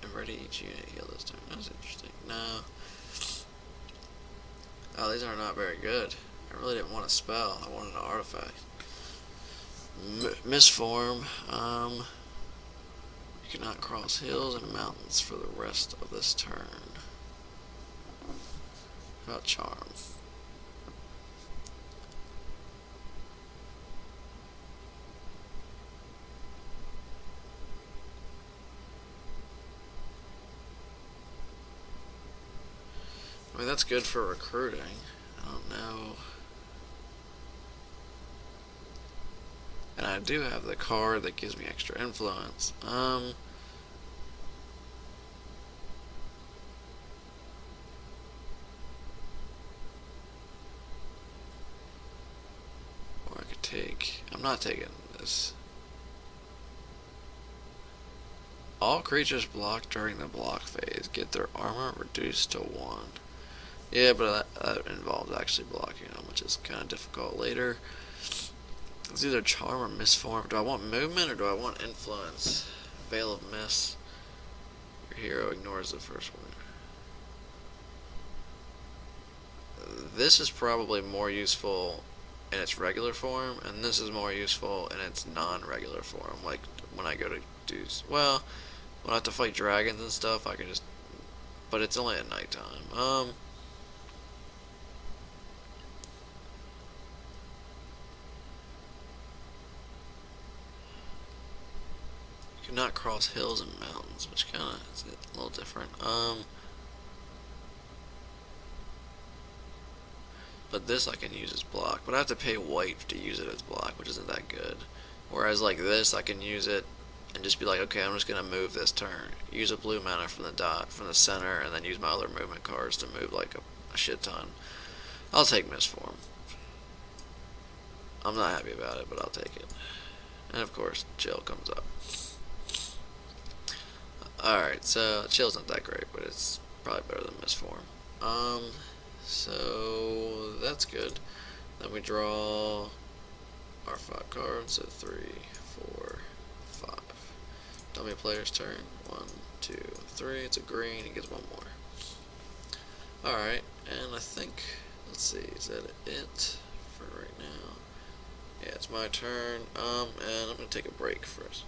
And ready each unit healed this turn. That's interesting. No. Oh, these are not very good. I really didn't want a spell. I wanted an artifact. Misform. You cannot cross hills and mountains for the rest of this turn. How about charm? I mean, that's good for recruiting. I don't know. And I do have the card that gives me extra influence. Or I could take. I'm not taking this. All creatures blocked during the block phase get their armor reduced to 1. Yeah, but that involves actually blocking them, which is kind of difficult later. It's either charm or misform. Do I want movement or do I want influence? Veil of Mist. Your hero ignores the first one. This is probably more useful in its regular form, and this is more useful in its non-regular form. Like when I go to do, well, when I have to fight dragons and stuff, I can just. But it's only at nighttime. Not cross hills and mountains, which kind of is a little different. But this I can use as block, but I have to pay white to use it as block, which isn't that good. Whereas like this, I can use it and just be like, okay, I'm just gonna move this turn. Use a blue mana from the center, and then use my other movement cards to move like a shit ton. I'll take Misform. I'm not happy about it, but I'll take it. And of course, Chill comes up. Alright, so Chill's not that great, but it's probably better than Misform. So that's good. Then we draw our 5 cards, so 3, 4, 5. Dummy player's turn. 1, 2, 3. It's a green, he gets 1 more. Alright, and I think, let's see, is that it for right now? Yeah, it's my turn, and I'm gonna take a break first.